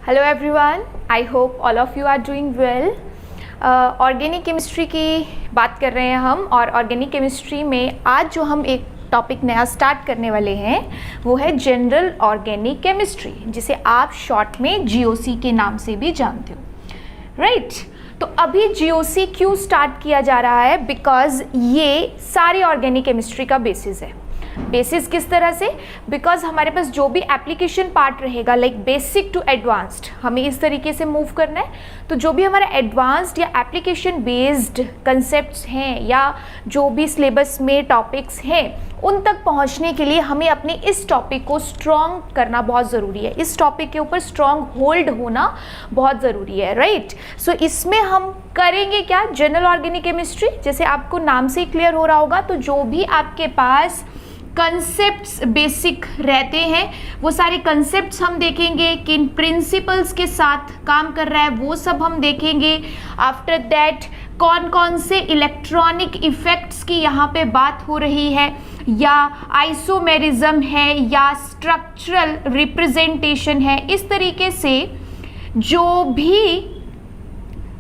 Hello everyone, I hope all of you are doing well. Organic chemistry की बात कर रहे हैं हम, और ऑर्गेनिक केमिस्ट्री में आज जो हम एक टॉपिक नया स्टार्ट करने वाले हैं वो है जनरल ऑर्गेनिक केमिस्ट्री, जिसे आप शॉर्ट में जीओसी के नाम से भी जानते हो, राइट। तो अभी जीओसी क्यों स्टार्ट किया जा रहा है? बिकॉज ये सारी ऑर्गेनिक केमिस्ट्री का बेसिस है। बेसिस किस तरह से? बिकॉज हमारे पास जो भी एप्लीकेशन पार्ट रहेगा, लाइक बेसिक टू एडवांस्ड, हमें इस तरीके से मूव करना है। तो जो भी हमारा एडवांस्ड या एप्लीकेशन बेस्ड कंसेप्ट्स हैं या जो भी सिलेबस में टॉपिक्स हैं, उन तक पहुंचने के लिए हमें अपने इस टॉपिक को स्ट्रॉन्ग करना बहुत ज़रूरी है। इस टॉपिक के ऊपर स्ट्रॉन्ग होल्ड होना बहुत ज़रूरी है, राइट। सो इसमें हम करेंगे क्या? जनरल ऑर्गेनिक केमिस्ट्री, जैसे आपको नाम से ही क्लियर हो रहा होगा। तो जो भी आपके पास कंसेप्ट्स बेसिक रहते हैं वो सारे कंसेप्ट्स हम देखेंगे, किन प्रिंसिपल्स के साथ काम कर रहा है वो सब हम देखेंगे। आफ्टर दैट कौन कौन से इलेक्ट्रॉनिक इफेक्ट्स की यहाँ पे बात हो रही है, या आइसोमेरिज्म है, या स्ट्रक्चरल रिप्रेजेंटेशन है। इस तरीके से जो भी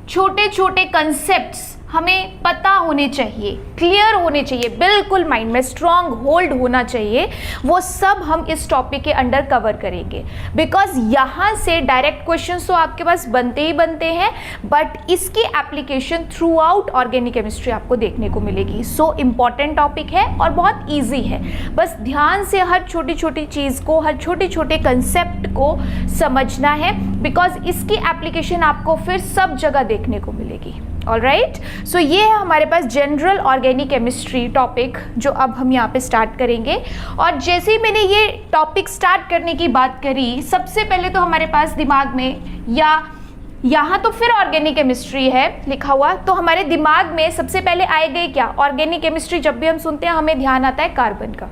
छोटे छोटे कंसेप्ट्स हमें पता होने चाहिए, क्लियर होने चाहिए, बिल्कुल माइंड में स्ट्रॉन्ग होल्ड होना चाहिए, वो सब हम इस टॉपिक के अंडर कवर करेंगे। बिकॉज यहाँ से डायरेक्ट क्वेश्चंस तो आपके पास बनते ही बनते हैं, बट इसकी application through out organic chemistry आपको देखने को मिलेगी। सो इम्पॉर्टेंट टॉपिक है और बहुत ईजी है। बस ध्यान से हर छोटी छोटी चीज़ को, हर छोटे छोटे कंसेप्ट को समझना है, बिकॉज इसकी एप्लीकेशन आपको फिर सब जगह देखने को मिलेगी। ऑलराइट, सो ये है हमारे पास जनरल ऑर्गेनिक केमिस्ट्री टॉपिक, जो अब हम यहाँ पे स्टार्ट करेंगे। और जैसे ही मैंने ये टॉपिक स्टार्ट करने की बात करी, सबसे पहले तो हमारे पास दिमाग में, या यहाँ तो फिर ऑर्गेनिक केमिस्ट्री है लिखा हुआ, तो हमारे दिमाग में सबसे पहले आएगा क्या? ऑर्गेनिक केमिस्ट्री जब भी हम सुनते हैं हमें ध्यान आता है कार्बन का।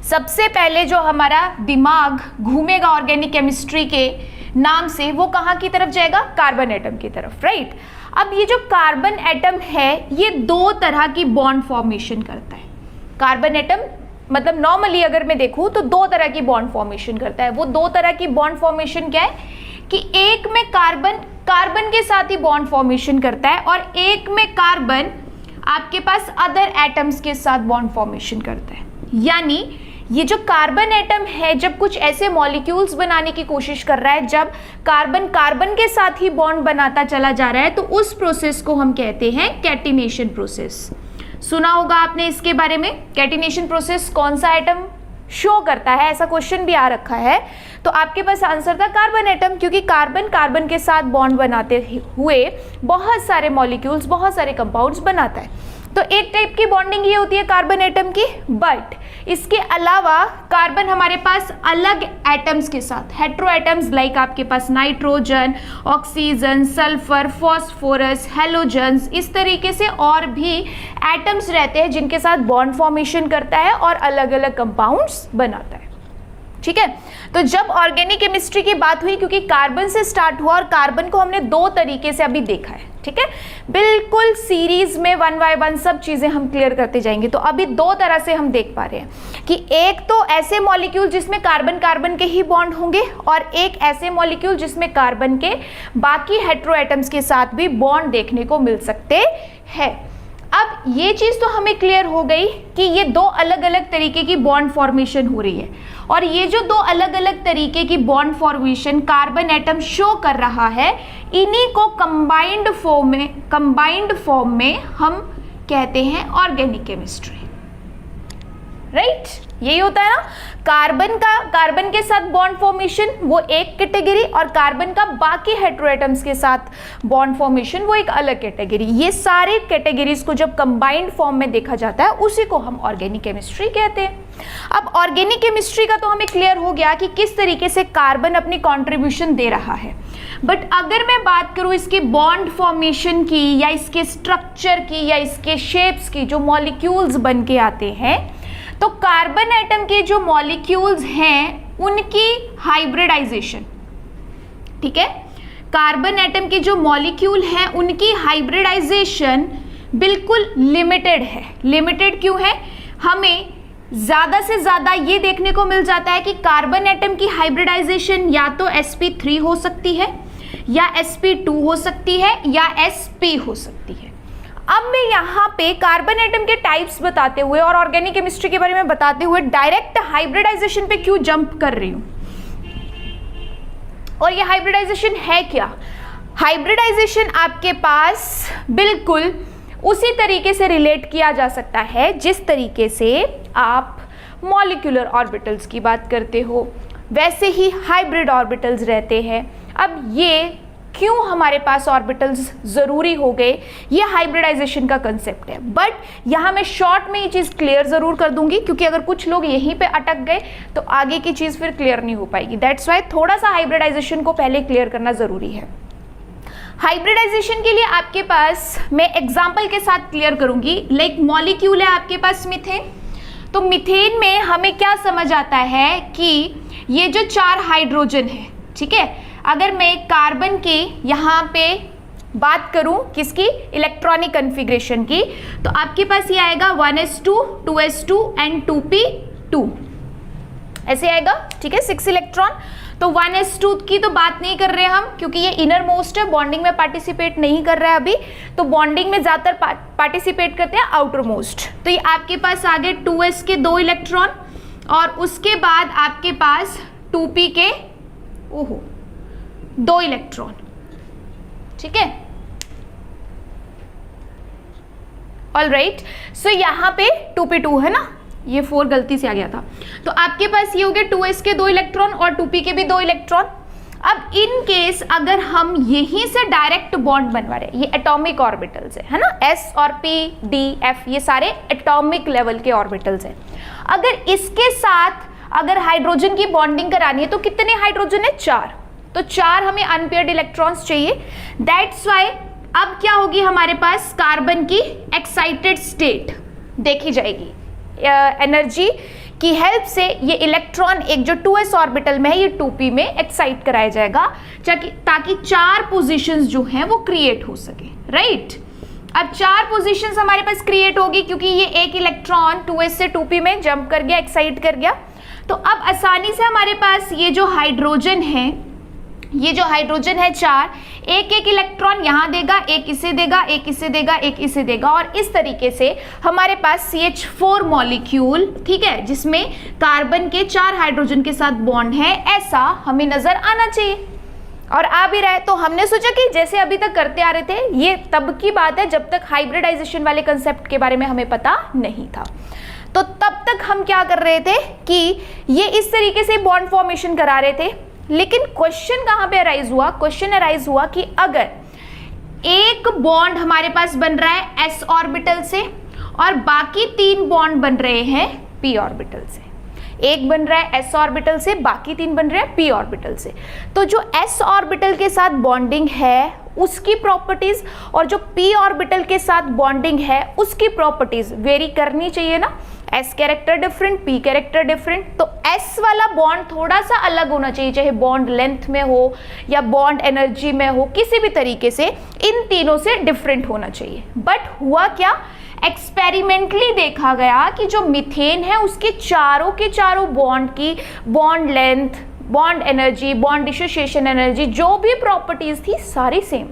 सबसे पहले जो हमारा दिमाग घूमेगा ऑर्गेनिक केमिस्ट्री के नाम से, वो कहाँ की तरफ जाएगा? कार्बन एटम की तरफ, राइट। अब ये जो कार्बन एटम है ये दो तरह की बॉन्ड फॉर्मेशन करता है। कार्बन एटम मतलब नॉर्मली अगर मैं देखूं तो दो तरह की बॉन्ड फॉर्मेशन करता है। वो दो तरह की बॉन्ड फॉर्मेशन क्या है कि एक में कार्बन के साथ ही बॉन्ड फॉर्मेशन करता है, और एक में कार्बन आपके पास अदर एटम्स के साथ बॉन्ड फॉर्मेशन करता है। यानी ये जो कार्बन एटम है जब कुछ ऐसे मॉलिक्यूल्स बनाने की कोशिश कर रहा है, जब कार्बन के साथ ही बॉन्ड बनाता चला जा रहा है, तो उस प्रोसेस को हम कहते हैं कैटिनेशन प्रोसेस। सुना होगा आपने इसके बारे में। कैटिनेशन प्रोसेस कौन सा एटम शो करता है? ऐसा क्वेश्चन भी आ रखा है, तो आपके पास आंसर था कार्बन एटम, क्योंकि कार्बन के साथ बॉन्ड बनाते हुए बहुत सारे मॉलिक्यूल्स, बहुत सारे कंपाउंड्स बनाता है। तो एक टाइप की बॉन्डिंग ये होती है कार्बन एटम की। बट इसके अलावा कार्बन हमारे पास अलग एटम्स के साथ, हेट्रो एटम्स लाइक आपके पास nitrogen, oxygen, sulphur, phosphorus, halogens, इस तरीके से और भी एटम्स रहते हैं जिनके साथ बॉन्ड फॉर्मेशन करता है और अलग अलग कंपाउंड्स बनाता है। ठीक है, तो जब ऑर्गेनिक केमिस्ट्री की बात हुई, क्योंकि कार्बन से स्टार्ट हुआ और कार्बन को हमने दो तरीके से अभी देखा है, ठीक है, बिल्कुल सीरीज में वन बाय वन सब चीजें हम क्लियर करते जाएंगे। तो अभी दो तरह से हम देख पा रहे हैं कि एक तो ऐसे मॉलिक्यूल जिसमें कार्बन के ही बॉन्ड होंगे, और एक ऐसे मॉलिक्यूल जिसमें कार्बन के बाकी हेट्रो एटम्स के साथ भी बॉन्ड देखने को मिल सकते हैं। अब ये चीज़ तो हमें क्लियर हो गई कि ये दो अलग अलग तरीके की बॉन्ड फॉर्मेशन हो रही है, और ये जो दो अलग अलग तरीके की bond formation carbon atom show कर रहा है, इन्हीं को कंबाइंड फॉर्म में हम कहते हैं ऑर्गेनिक केमिस्ट्री, राइट। यही होता है ना, कार्बन के साथ बॉन्ड फॉर्मेशन वो एक कैटेगरी, और कार्बन का बाकी हेट्रोएटम्स के साथ बॉन्ड फॉर्मेशन वो एक अलग कैटेगरी। ये सारे कैटेगरीज को जब कंबाइंड फॉर्म में देखा जाता है उसी को हम ऑर्गेनिक केमिस्ट्री कहते हैं। अब ऑर्गेनिक केमिस्ट्री का तो हमें क्लियर हो गया कि किस तरीके से कार्बन अपनी कॉन्ट्रीब्यूशन दे रहा है। बट अगर मैं बात करूं इसकी बॉन्ड फॉर्मेशन की, या इसके स्ट्रक्चर की, या इसके शेप्स की, जो मॉलिक्यूल्स बन के आते हैं, तो कार्बन एटम के जो मॉलिक्यूल्स हैं उनकी हाइब्रिडाइजेशन, ठीक है, कार्बन एटम के जो मॉलिक्यूल हैं उनकी हाइब्रिडाइजेशन बिल्कुल लिमिटेड है। लिमिटेड क्यों है? हमें ज्यादा से ज्यादा ये देखने को मिल जाता है कि कार्बन एटम की हाइब्रिडाइजेशन या तो sp3 हो सकती है या sp2 हो सकती है या sp हो सकती है। अब मैं यहाँ पे कार्बन एटम के टाइप्स बताते हुए और ऑर्गेनिक केमिस्ट्री के बारे में बताते हुए डायरेक्ट हाइब्रिडाइजेशन पे क्यों जंप कर रही हूँ, और ये हाइब्रिडाइजेशन है क्या? हाइब्रिडाइजेशन आपके पास बिल्कुल उसी तरीके से रिलेट किया जा सकता है जिस तरीके से आप मॉलिक्यूलर ऑर्बिटल्स की बात करते हो, वैसे ही हाइब्रिड ऑर्बिटल्स रहते हैं। अब ये क्यों हमारे पास ऑर्बिटल्स ज़रूरी हो गए, ये हाइब्रिडाइजेशन का कंसेप्ट है। बट यहाँ मैं शॉर्ट में ये चीज़ क्लियर ज़रूर कर दूंगी, क्योंकि अगर कुछ लोग यहीं पे अटक गए तो आगे की चीज़ फिर क्लियर नहीं हो पाएगी। दैट्स वाई थोड़ा सा हाइब्रिडाइजेशन को पहले क्लियर करना ज़रूरी है। हाइब्रिडाइजेशन के लिए आपके पास मैं एग्जाम्पल के साथ क्लियर करूंगी। लाइक मॉलिक्यूल है आपके पास मीथेन, तो मीथेन में हमें क्या समझ आता है कि ये जो 4 हाइड्रोजन है, ठीक है, अगर मैं कार्बन के यहाँ पे बात करूं किसकी, इलेक्ट्रॉनिक कन्फिग्रेशन की, तो आपके पास ये आएगा 1s2 2s2 एंड 2p2 ऐसे आएगा, ठीक है, 6 इलेक्ट्रॉन। तो 1s2 की तो बात नहीं कर रहे हम, क्योंकि ये इनर मोस्ट है, बॉन्डिंग में पार्टिसिपेट नहीं कर रहा है अभी, तो बॉन्डिंग में ज़्यादातर पार्टिसिपेट करते हैं आउटर मोस्ट। तो ये आपके पास आ गए 2s के 2 इलेक्ट्रॉन, और उसके बाद आपके पास 2p के 2 इलेक्ट्रॉन, ठीक है, ऑलराइट। सो यहाँ पे 2p2 है ना, ये 4 गलती से आ गया था, तो आपके पास ये हो गए 2s के 2 इलेक्ट्रॉन और 2p के भी 2 इलेक्ट्रॉन। अब इन केस अगर हम यहीं से डायरेक्ट बॉन्ड बनवा रहे हैं, ये एटॉमिक ऑर्बिटल्स है ना, s और p d f ये सारे एटॉमिक लेवल के ऑर्बिटल्स हैं। अगर इसके साथ अगर हाइड्रोजन की बॉन्डिंग करानी है तो कितने हाइड्रोजन है, 4, तो 4 हमें अनपेयर्ड इलेक्ट्रॉन्स चाहिए। दैट्स वाई अब क्या होगी हमारे पास, कार्बन की एक्साइटेड स्टेट देखी जाएगी, एनर्जी की हेल्प से ये इलेक्ट्रॉन एक जो 2s ऑर्बिटल में है ये 2p में एक्साइट कराया जाएगा, ताकि 4 पोजीशंस जो हैं वो क्रिएट हो सके, राइट। अब 4 पोजीशंस हमारे पास क्रिएट होगी क्योंकि ये एक इलेक्ट्रॉन 2s से 2p में जंप कर गया, एक्साइट कर गया। तो अब आसानी से हमारे पास ये जो हाइड्रोजन है, ये जो हाइड्रोजन है 4, एक एक इलेक्ट्रॉन यहाँ देगा, एक इसे देगा, एक इसे देगा, एक इसे देगा, और इस तरीके से हमारे पास CH4 मॉलिक्यूल, ठीक है, जिसमें कार्बन के 4 हाइड्रोजन के साथ बॉन्ड है, ऐसा हमें नजर आना चाहिए। और आ भी रहा है, तो हमने सोचा कि जैसे अभी तक करते आ रहे थे, ये तब की बात है जब तक हाइब्रिडाइजेशन वाले कंसेप्ट के बारे में हमें पता नहीं था। तो तब तक हम क्या कर रहे थे कि ये इस तरीके से बॉन्ड फॉर्मेशन करा रहे थे। लेकिन क्वेश्चन कहाँ पे अराइज हुआ, क्वेश्चन अराइज हुआ कि अगर एक बॉन्ड हमारे पास बन रहा है s ऑर्बिटल से और बाकी 3 बॉन्ड बन रहे हैं p ऑर्बिटल से, एक बन रहा है s ऑर्बिटल से, बाकी 3 बन रहे हैं p ऑर्बिटल से, तो जो s ऑर्बिटल के साथ बॉन्डिंग है उसकी प्रॉपर्टीज और जो p ऑर्बिटल के साथ बॉन्डिंग है उसकी प्रॉपर्टीज वेरी करनी चाहिए ना। s character different, p character different, तो s वाला बॉन्ड थोड़ा सा अलग होना चाहिए, चाहे बॉन्ड लेंथ में हो या बॉन्ड एनर्जी में हो, किसी भी तरीके से इन तीनों से डिफरेंट होना चाहिए। बट हुआ क्या, एक्सपेरिमेंटली देखा गया कि जो मीथेन है उसके चारों के चारों बॉन्ड की bond length, bond energy, bond dissociation energy, जो भी प्रॉपर्टीज थी सारी सेम।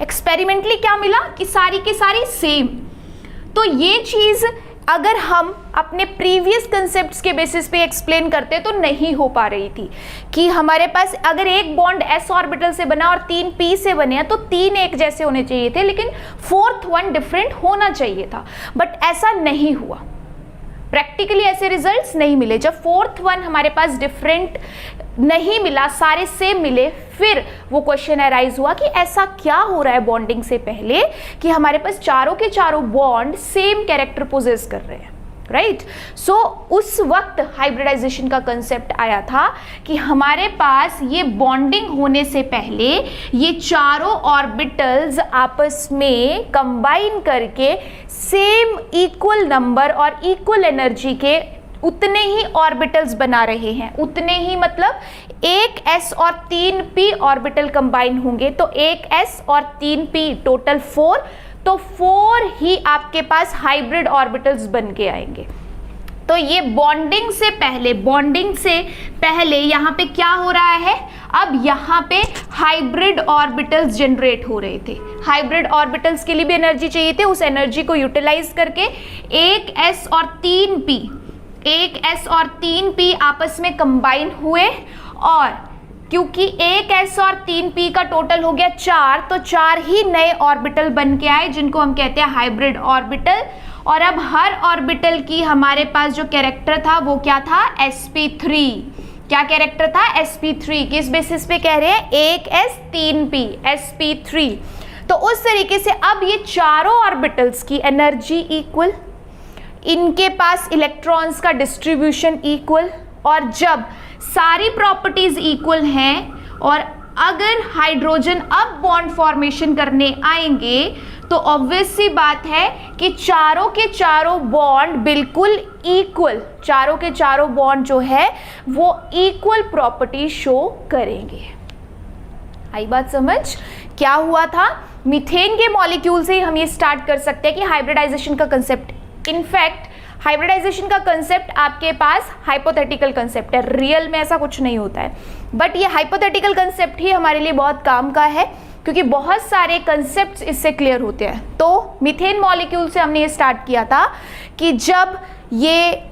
एक्सपेरिमेंटली क्या मिला कि सारी की सारी सेम। तो ये चीज अगर हम अपने प्रीवियस कंसेप्ट्स के बेसिस पे एक्सप्लेन करते तो नहीं हो पा रही थी कि हमारे पास अगर एक बॉन्ड s ऑर्बिटल से बना और 3 p से बने हैं तो 3 एक जैसे होने चाहिए थे, लेकिन 4th वन डिफरेंट होना चाहिए था। बट ऐसा नहीं हुआ, प्रैक्टिकली ऐसे रिजल्ट्स नहीं मिले। जब 4th वन हमारे पास डिफरेंट नहीं मिला, सारे सेम मिले, फिर वो क्वेश्चन अराइज हुआ कि ऐसा क्या हो रहा है बॉन्डिंग से पहले कि हमारे पास चारों के चारों बॉन्ड सेम कैरेक्टर पोजेस कर रहे हैं, राइट। सो उस वक्त हाइब्रिडाइजेशन का कंसेप्ट आया था कि हमारे पास ये बॉन्डिंग होने से पहले ये चारों ऑर्बिटल्स आपस में कंबाइन करके सेम इक्वल नंबर और इक्वल एनर्जी के उतने ही ऑर्बिटल्स बना रहे हैं। उतने ही मतलब एक s और 3 p ऑर्बिटल कंबाइन होंगे तो एक s और 3 p टोटल 4, तो 4 ही आपके पास हाइब्रिड ऑर्बिटल्स बन के आएंगे। तो ये बॉन्डिंग से पहले यहाँ पे क्या हो रहा है, अब यहाँ पे हाइब्रिड ऑर्बिटल्स जनरेट हो रहे थे। हाइब्रिड ऑर्बिटल्स के लिए भी एनर्जी चाहिए थे, उस एनर्जी को यूटिलाइज करके एक s और 3p आपस में कंबाइन हुए, और क्योंकि एक s और 3p का टोटल हो गया 4, तो 4 ही नए ऑर्बिटल बन के आए जिनको हम कहते हैं हाइब्रिड ऑर्बिटल। और अब हर ऑर्बिटल की हमारे पास जो कैरेक्टर था वो क्या था, sp3। क्या कैरेक्टर था, sp3। किस बेसिस पे कह रहे हैं, एक s 3p, sp3। तो उस तरीके से अब ये चारों ऑर्बिटल्स की एनर्जी इक्वल, इनके पास इलेक्ट्रॉन्स का डिस्ट्रीब्यूशन इक्वल, और जब सारी प्रॉपर्टीज इक्वल हैं और अगर हाइड्रोजन अब बॉन्ड फॉर्मेशन करने आएंगे तो ऑब्वियस सी बात है कि चारों के चारों बॉन्ड बिल्कुल इक्वल, चारों के चारों बॉन्ड जो है वो इक्वल प्रॉपर्टी शो करेंगे। आई बात समझ? क्या हुआ था, मीथेन के मॉलिक्यूल से ही हम ये स्टार्ट कर सकते हैं कि हाइब्रिडाइजेशन का कंसेप्ट। इनफैक्ट हाइब्रिडाइजेशन का कंसेप्ट आपके पास हाइपोथेटिकल कंसेप्ट है, रियल में ऐसा कुछ नहीं होता है, बट ये हाइपोथेटिकल कंसेप्ट ही हमारे लिए बहुत काम का है क्योंकि बहुत सारे कंसेप्ट्स इससे क्लियर होते हैं। तो मीथेन मॉलिक्यूल से हमने ये स्टार्ट किया था कि जब ये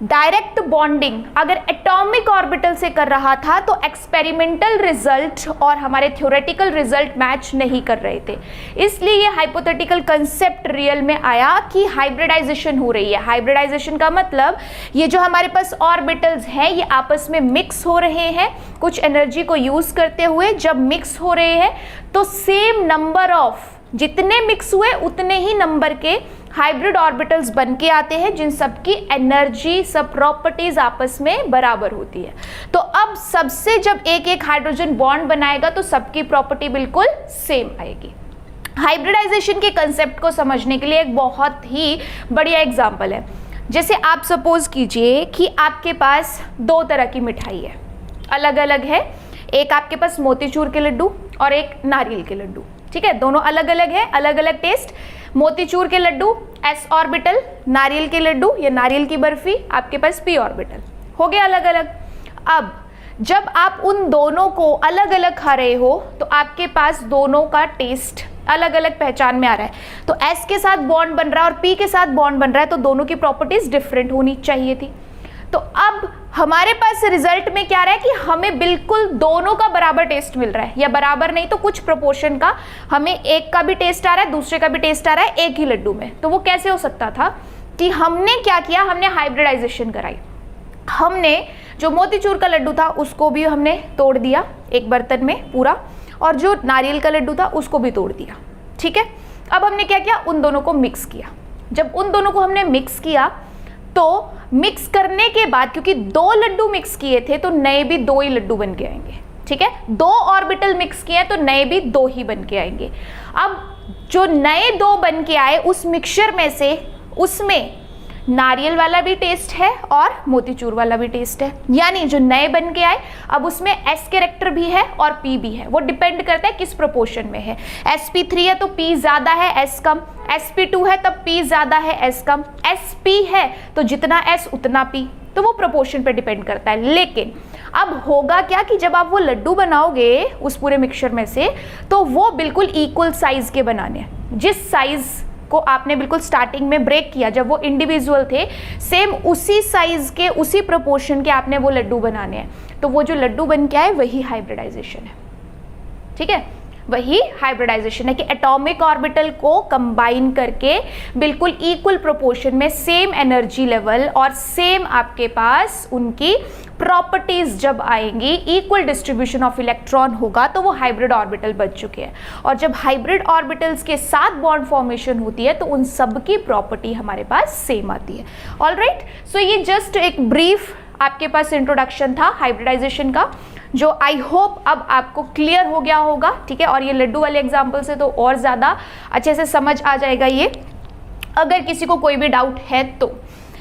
डायरेक्ट बॉन्डिंग अगर एटॉमिक ऑर्बिटल से कर रहा था तो एक्सपेरिमेंटल रिजल्ट और हमारे थ्योरेटिकल रिजल्ट मैच नहीं कर रहे थे, इसलिए ये हाइपोथेटिकल कंसेप्ट रियल में आया कि हाइब्रिडाइजेशन हो रही है। हाइब्रिडाइजेशन का मतलब ये जो हमारे पास ऑर्बिटल्स हैं ये आपस में मिक्स हो रहे हैं कुछ एनर्जी को यूज करते हुए। जब मिक्स हो रहे हैं तो सेम नंबर ऑफ, जितने मिक्स हुए उतने ही नंबर के हाइब्रिड ऑर्बिटल्स बन के आते हैं जिन सबकी एनर्जी, सब प्रॉपर्टीज आपस में बराबर होती है। तो अब सबसे जब एक एक हाइड्रोजन बॉन्ड बनाएगा तो सबकी प्रॉपर्टी बिल्कुल सेम आएगी। हाइब्रिडाइजेशन के कंसेप्ट को समझने के लिए एक बहुत ही बढ़िया एग्जांपल है। जैसे आप सपोज कीजिए कि आपके पास दो तरह की मिठाई है, अलग अलग है, एक आपके पास मोतीचूर के लड्डू और एक नारियल के लड्डू, ठीक है, दोनों अलग अलग है, अलग अलग टेस्ट। मोतीचूर के लड्डू s ऑर्बिटल, नारियल के लड्डू या नारियल की बर्फी आपके पास p ऑर्बिटल, हो गया अलग अलग। अब जब आप उन दोनों को अलग अलग खा रहे हो तो आपके पास दोनों का टेस्ट अलग अलग पहचान में आ रहा है। तो s के साथ बॉन्ड बन रहा है और p के साथ बॉन्ड बन रहा है, तो दोनों की प्रॉपर्टीज डिफरेंट होनी चाहिए थी। तो अब हमारे पास रिजल्ट में क्या रहा है कि हमें बिल्कुल दोनों का बराबर टेस्ट मिल रहा है, या बराबर नहीं तो कुछ प्रोपोर्शन का, हमें एक का भी टेस्ट आ रहा है, दूसरे का भी टेस्ट आ रहा है एक ही लड्डू में। तो वो कैसे हो सकता था कि हमने क्या किया, हमने हाइब्रिडाइजेशन कराई। हमने जो मोतीचूर का लड्डू था उसको भी हमने तोड़ दिया एक बर्तन में पूरा, और जो नारियल का लड्डू था उसको भी तोड़ दिया, ठीक है। अब हमने क्या किया, उन दोनों को मिक्स किया। जब उन दोनों को हमने मिक्स किया तो मिक्स करने के बाद, क्योंकि दो लड्डू मिक्स किए थे तो नए भी दो ही लड्डू बन के आएंगे, ठीक है। दो ऑर्बिटल मिक्स किए तो नए भी दो ही बन के आएंगे। अब जो नए दो बन के आए उस मिक्सचर में से, उसमें नारियल वाला भी टेस्ट है और मोतीचूर वाला भी टेस्ट है, यानी जो नए बन के आए अब उसमें s कैरेक्टर भी है और p भी है। वो डिपेंड करता है किस प्रोपोर्शन में है। sp3 है तो p ज्यादा है s कम, sp2 है तब p ज्यादा है s कम, sp है तो जितना s उतना p, तो वो प्रोपोर्शन पे डिपेंड करता है। लेकिन अब होगा क्या कि जब आप वो लड्डू बनाओगे उस पूरे मिक्सचर में से तो वो बिल्कुल इक्वल साइज के बनाने हैं। जिस साइज को आपने बिल्कुल स्टार्टिंग में ब्रेक किया जब वो इंडिविजुअल थे, सेम उसी साइज के, उसी प्रोपोर्शन के आपने वो लड्डू बनाने हैं। तो वो जो लड्डू बन के आए वही हाइब्रिडाइजेशन है, ठीक है, वही हाइब्रिडाइजेशन है कि एटॉमिक ऑर्बिटल को कंबाइन करके बिल्कुल इक्वल प्रोपोर्शन में सेम एनर्जी लेवल और सेम आपके पास उनकी प्रॉपर्टीज जब आएंगी, इक्वल डिस्ट्रीब्यूशन ऑफ इलेक्ट्रॉन होगा, तो वो हाइब्रिड ऑर्बिटल बन चुके हैं। और जब हाइब्रिड ऑर्बिटल्स के साथ बॉन्ड फॉर्मेशन होती है तो उन सब की प्रॉपर्टी हमारे पास सेम आती है। ऑलराइट, सो ये जस्ट एक ब्रीफ आपके पास इंट्रोडक्शन था हाइब्रिडाइजेशन का, जो आई होप अब आपको क्लियर हो गया होगा, ठीक है। और ये लड्डू वाले एग्जाम्पल से तो और ज़्यादा अच्छे से समझ आ जाएगा ये। अगर किसी को कोई भी डाउट है तो,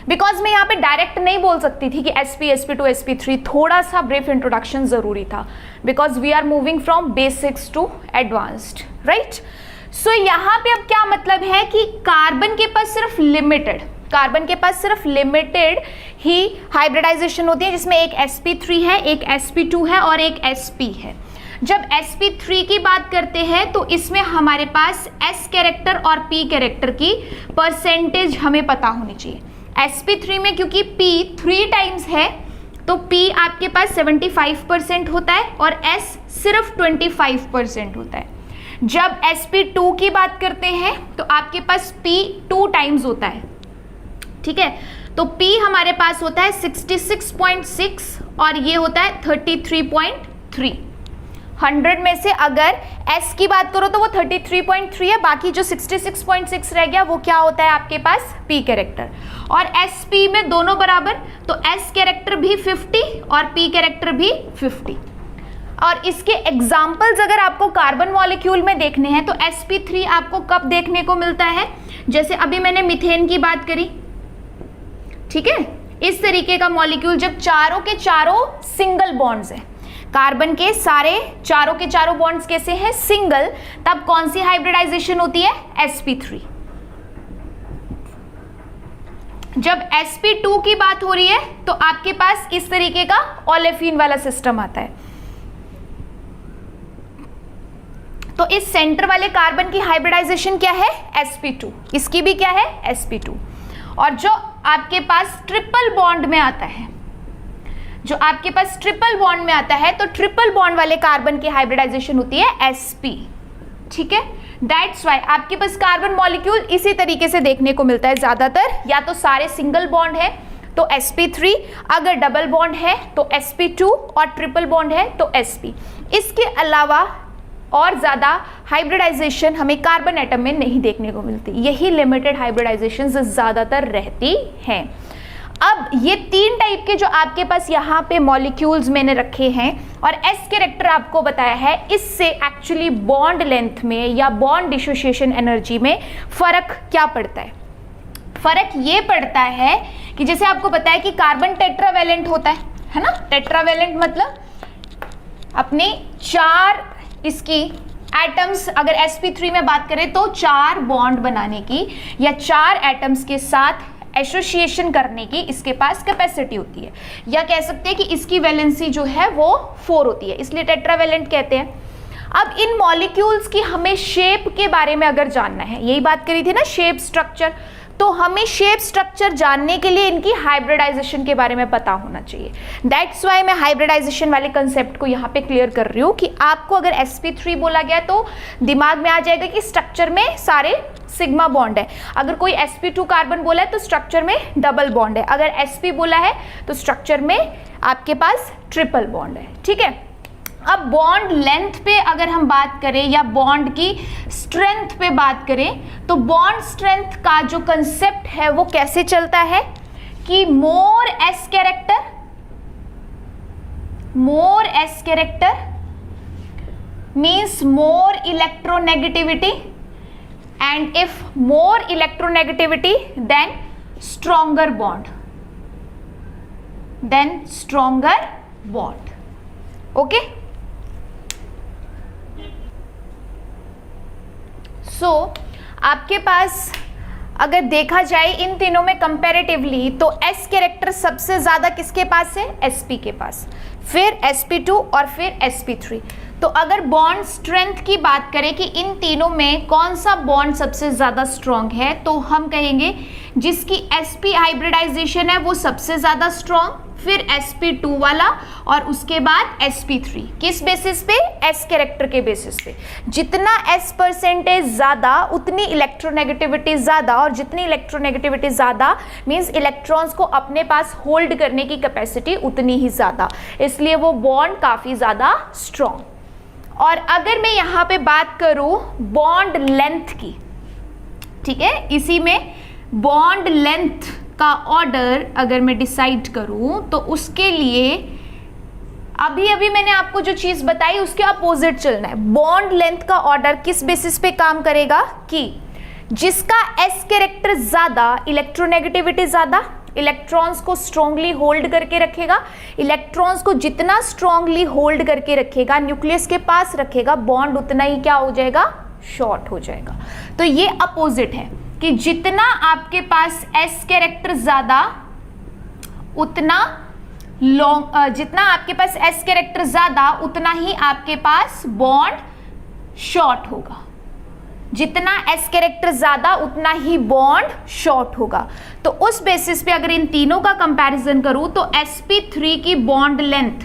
बिकॉज मैं यहाँ पे डायरेक्ट नहीं बोल सकती थी कि sp, sp2, sp3, थोड़ा सा ब्रीफ इंट्रोडक्शन ज़रूरी था, because we are moving from basics to advanced, right. So यहाँ पे अब क्या मतलब है कि कार्बन के पास सिर्फ लिमिटेड, कार्बन के पास सिर्फ लिमिटेड ही हाइब्रिडाइजेशन होती है, जिसमें एक sp3 है, एक sp2 है और एक sp है। जब sp3 की बात करते हैं तो इसमें हमारे पास s कैरेक्टर और p कैरेक्टर की परसेंटेज हमें पता होनी चाहिए। sp3 में क्योंकि p 3 टाइम्स है तो p आपके पास 75% होता है और s सिर्फ 25% होता है। जब sp2 की बात करते हैं तो आपके पास p 2 टाइम्स होता है, ठीक है, तो p हमारे पास होता है 66.6 और ये होता है 33.3। 100 में से अगर s की बात करो तो वो 33.3 है, बाकी जो 66.6 रह गया वो क्या होता है आपके पास p कैरेक्टर, और sp में दोनों बराबर, तो s कैरेक्टर भी 50 और p कैरेक्टर भी 50। और इसके एग्जाम्पल्स अगर आपको कार्बन मॉलिक्यूल में देखने हैं तो sp3 आपको कब देखने को मिलता है, जैसे अभी मैंने मीथेन की बात करी, ठीक है, इस तरीके का मॉलिक्यूल जब चारों के चारों सिंगल बॉन्ड्स है, कार्बन के सारे चारों के चारों बॉन्ड्स कैसे हैं, सिंगल, तब कौन सी हाइब्रिडाइजेशन होती है, sp3। जब sp2 की बात हो रही है तो आपके पास इस तरीके का ओलेफिन वाला सिस्टम आता है। तो इस सेंटर वाले कार्बन की हाइब्रिडाइजेशन क्या है, sp2, इसकी भी क्या है, sp2। और जो आपके पास ट्रिपल बॉन्ड में आता है, जो आपके पास ट्रिपल बॉन्ड में आता है, तो ट्रिपल बॉन्ड वाले कार्बन की हाइब्रिडाइजेशन होती है sp, ठीक है। दैट्स वाई आपके पास कार्बन मॉलिक्यूल इसी तरीके से देखने को मिलता है ज्यादातर, या तो सारे सिंगल बॉन्ड है तो sp3, अगर डबल बॉन्ड है तो sp2 और ट्रिपल बॉन्ड है तो sp। इसके अलावा और ज़्यादा हाइब्रिडाइजेशन हमें कार्बन एटम में नहीं देखने को मिलती, यही लिमिटेड हाइब्रिडाइजेशन ज़्यादातर रहती हैं। अब ये 3 टाइप के जो आपके पास यहाँ पे मॉलिक्यूल्स मैंने रखे हैं और s कैरेक्टर आपको बताया है, इससे एक्चुअली बॉन्ड लेंथ में या बॉन्ड डिसोसिएशन एनर्जी में फ़र्क क्या पड़ता है। फ़र्क ये पड़ता है कि जैसे आपको पता है कि कार्बन टेट्रावेलेंट होता है ना, टेट्रावेलेंट मतलब अपने 4 इसकी एटम्स, अगर sp3 में बात करें तो 4 बॉन्ड बनाने की या 4 एटम्स के साथ एसोसिएशन करने की इसके पास कैपेसिटी होती है, या कह सकते हैं कि इसकी वैलेंसी जो है वो 4 होती है, इसलिए टेट्रावेलेंट कहते हैं। अब इन मॉलिक्यूल्स की हमें शेप के बारे में अगर जानना है, यही बात करी थी ना, शेप स्ट्रक्चर, तो हमें शेप स्ट्रक्चर जानने के लिए इनकी हाइब्रिडाइजेशन के बारे में पता होना चाहिए। दैट्स वाई मैं हाइब्रिडाइजेशन वाले कंसेप्ट को यहाँ पे क्लियर कर रही हूँ कि आपको अगर sp3 बोला गया तो दिमाग में आ जाएगा कि स्ट्रक्चर में सारे सिग्मा बॉन्ड है, अगर कोई sp2 कार्बन बोला है तो स्ट्रक्चर में डबल बॉन्ड है, अगर sp बोला है तो स्ट्रक्चर में आपके पास ट्रिपल बॉन्ड है, ठीक है। अब बॉन्ड लेंथ पे अगर हम बात करें या बॉन्ड की स्ट्रेंथ पे बात करें तो बॉन्ड स्ट्रेंथ का जो कंसेप्ट है वो कैसे चलता है कि more s character means more electronegativity, and if more electronegativity then stronger bond, okay. So आपके पास अगर देखा जाए इन तीनों में कंपैरेटिवली तो s कैरेक्टर सबसे ज़्यादा किसके पास है, sp के पास, फिर sp2 और फिर sp3। तो अगर बॉन्ड स्ट्रेंथ की बात करें कि इन तीनों में कौन सा बॉन्ड सबसे ज़्यादा स्ट्रॉन्ग है, तो हम कहेंगे जिसकी sp हाइब्रिडाइजेशन है वो सबसे ज़्यादा स्ट्रॉन्ग, फिर sp2 वाला और उसके बाद sp3। किस बेसिस पे, s कैरेक्टर के बेसिस पे। जितना s परसेंटेज ज़्यादा उतनी इलेक्ट्रोनेगेटिविटी ज़्यादा, और जितनी इलेक्ट्रोनेगेटिविटी ज़्यादा मीन्स इलेक्ट्रॉन्स को अपने पास होल्ड करने की कैपेसिटी उतनी ही ज़्यादा, इसलिए वो बॉन्ड काफ़ी ज़्यादा स्ट्रॉन्ग। और अगर मैं यहाँ पे बात करूँ बॉन्ड लेंथ की, ठीक है, इसी में बॉन्ड लेंथ का ऑर्डर अगर मैं डिसाइड करूं तो उसके लिए अभी मैंने आपको जो चीज़ बताई उसके अपोजिट चलना है। बॉन्ड लेंथ का ऑर्डर किस बेसिस पे काम करेगा कि जिसका s कैरेक्टर ज़्यादा, इलेक्ट्रोनेगेटिविटी ज़्यादा, इलेक्ट्रॉन्स को स्ट्रांगली होल्ड करके रखेगा, इलेक्ट्रॉन्स को जितना स्ट्रांगली होल्ड करके रखेगा, न्यूक्लियस के पास रखेगा, बॉन्ड उतना ही क्या हो जाएगा, शॉर्ट हो जाएगा। तो ये अपोजिट है। कि जितना आपके पास s कैरेक्टर ज्यादा उतना लॉन्ग, जितना आपके पास s कैरेक्टर ज्यादा उतना ही आपके पास बॉन्ड शॉर्ट होगा। जितना s कैरेक्टर ज्यादा उतना ही बॉन्ड शॉर्ट होगा। तो उस बेसिस पे अगर इन तीनों का कंपैरिजन करूं तो sp3 की बॉन्ड लेंथ,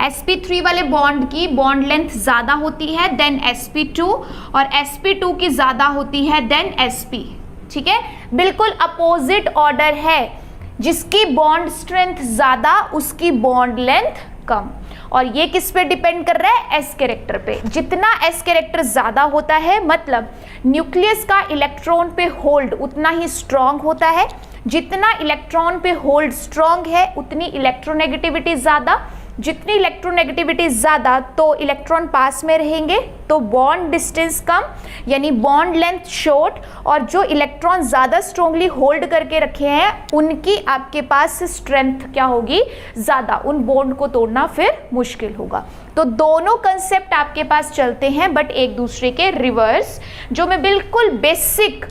sp3 वाले बॉन्ड की बॉन्ड लेंथ ज्यादा होती है देन sp2 और sp2 की ज्यादा होती है देन sp। ठीक है, बिल्कुल अपोजिट ऑर्डर है, जिसकी बॉन्ड स्ट्रेंथ ज्यादा उसकी बॉन्ड लेंथ कम। और ये किस पे डिपेंड कर रहा है? s कैरेक्टर पे। जितना s कैरेक्टर ज्यादा होता है मतलब न्यूक्लियस का इलेक्ट्रॉन पे होल्ड उतना ही स्ट्रांग होता है। जितना इलेक्ट्रॉन पे होल्ड स्ट्रांग है उतनी इलेक्ट्रोनेगेटिविटी ज्यादा। जितनी इलेक्ट्रोनेगेटिविटी ज्यादा तो इलेक्ट्रॉन पास में रहेंगे तो बॉन्ड डिस्टेंस कम यानी बॉन्ड लेंथ शॉर्ट। और जो इलेक्ट्रॉन ज्यादा स्ट्रांगली होल्ड करके रखे हैं उनकी आपके पास स्ट्रेंथ क्या होगी? ज्यादा। उन बॉन्ड को तोड़ना फिर मुश्किल होगा। तो दोनों कंसेप्ट आपके पास चलते हैं बट एक दूसरे के रिवर्स। जो मैं बिल्कुल बेसिक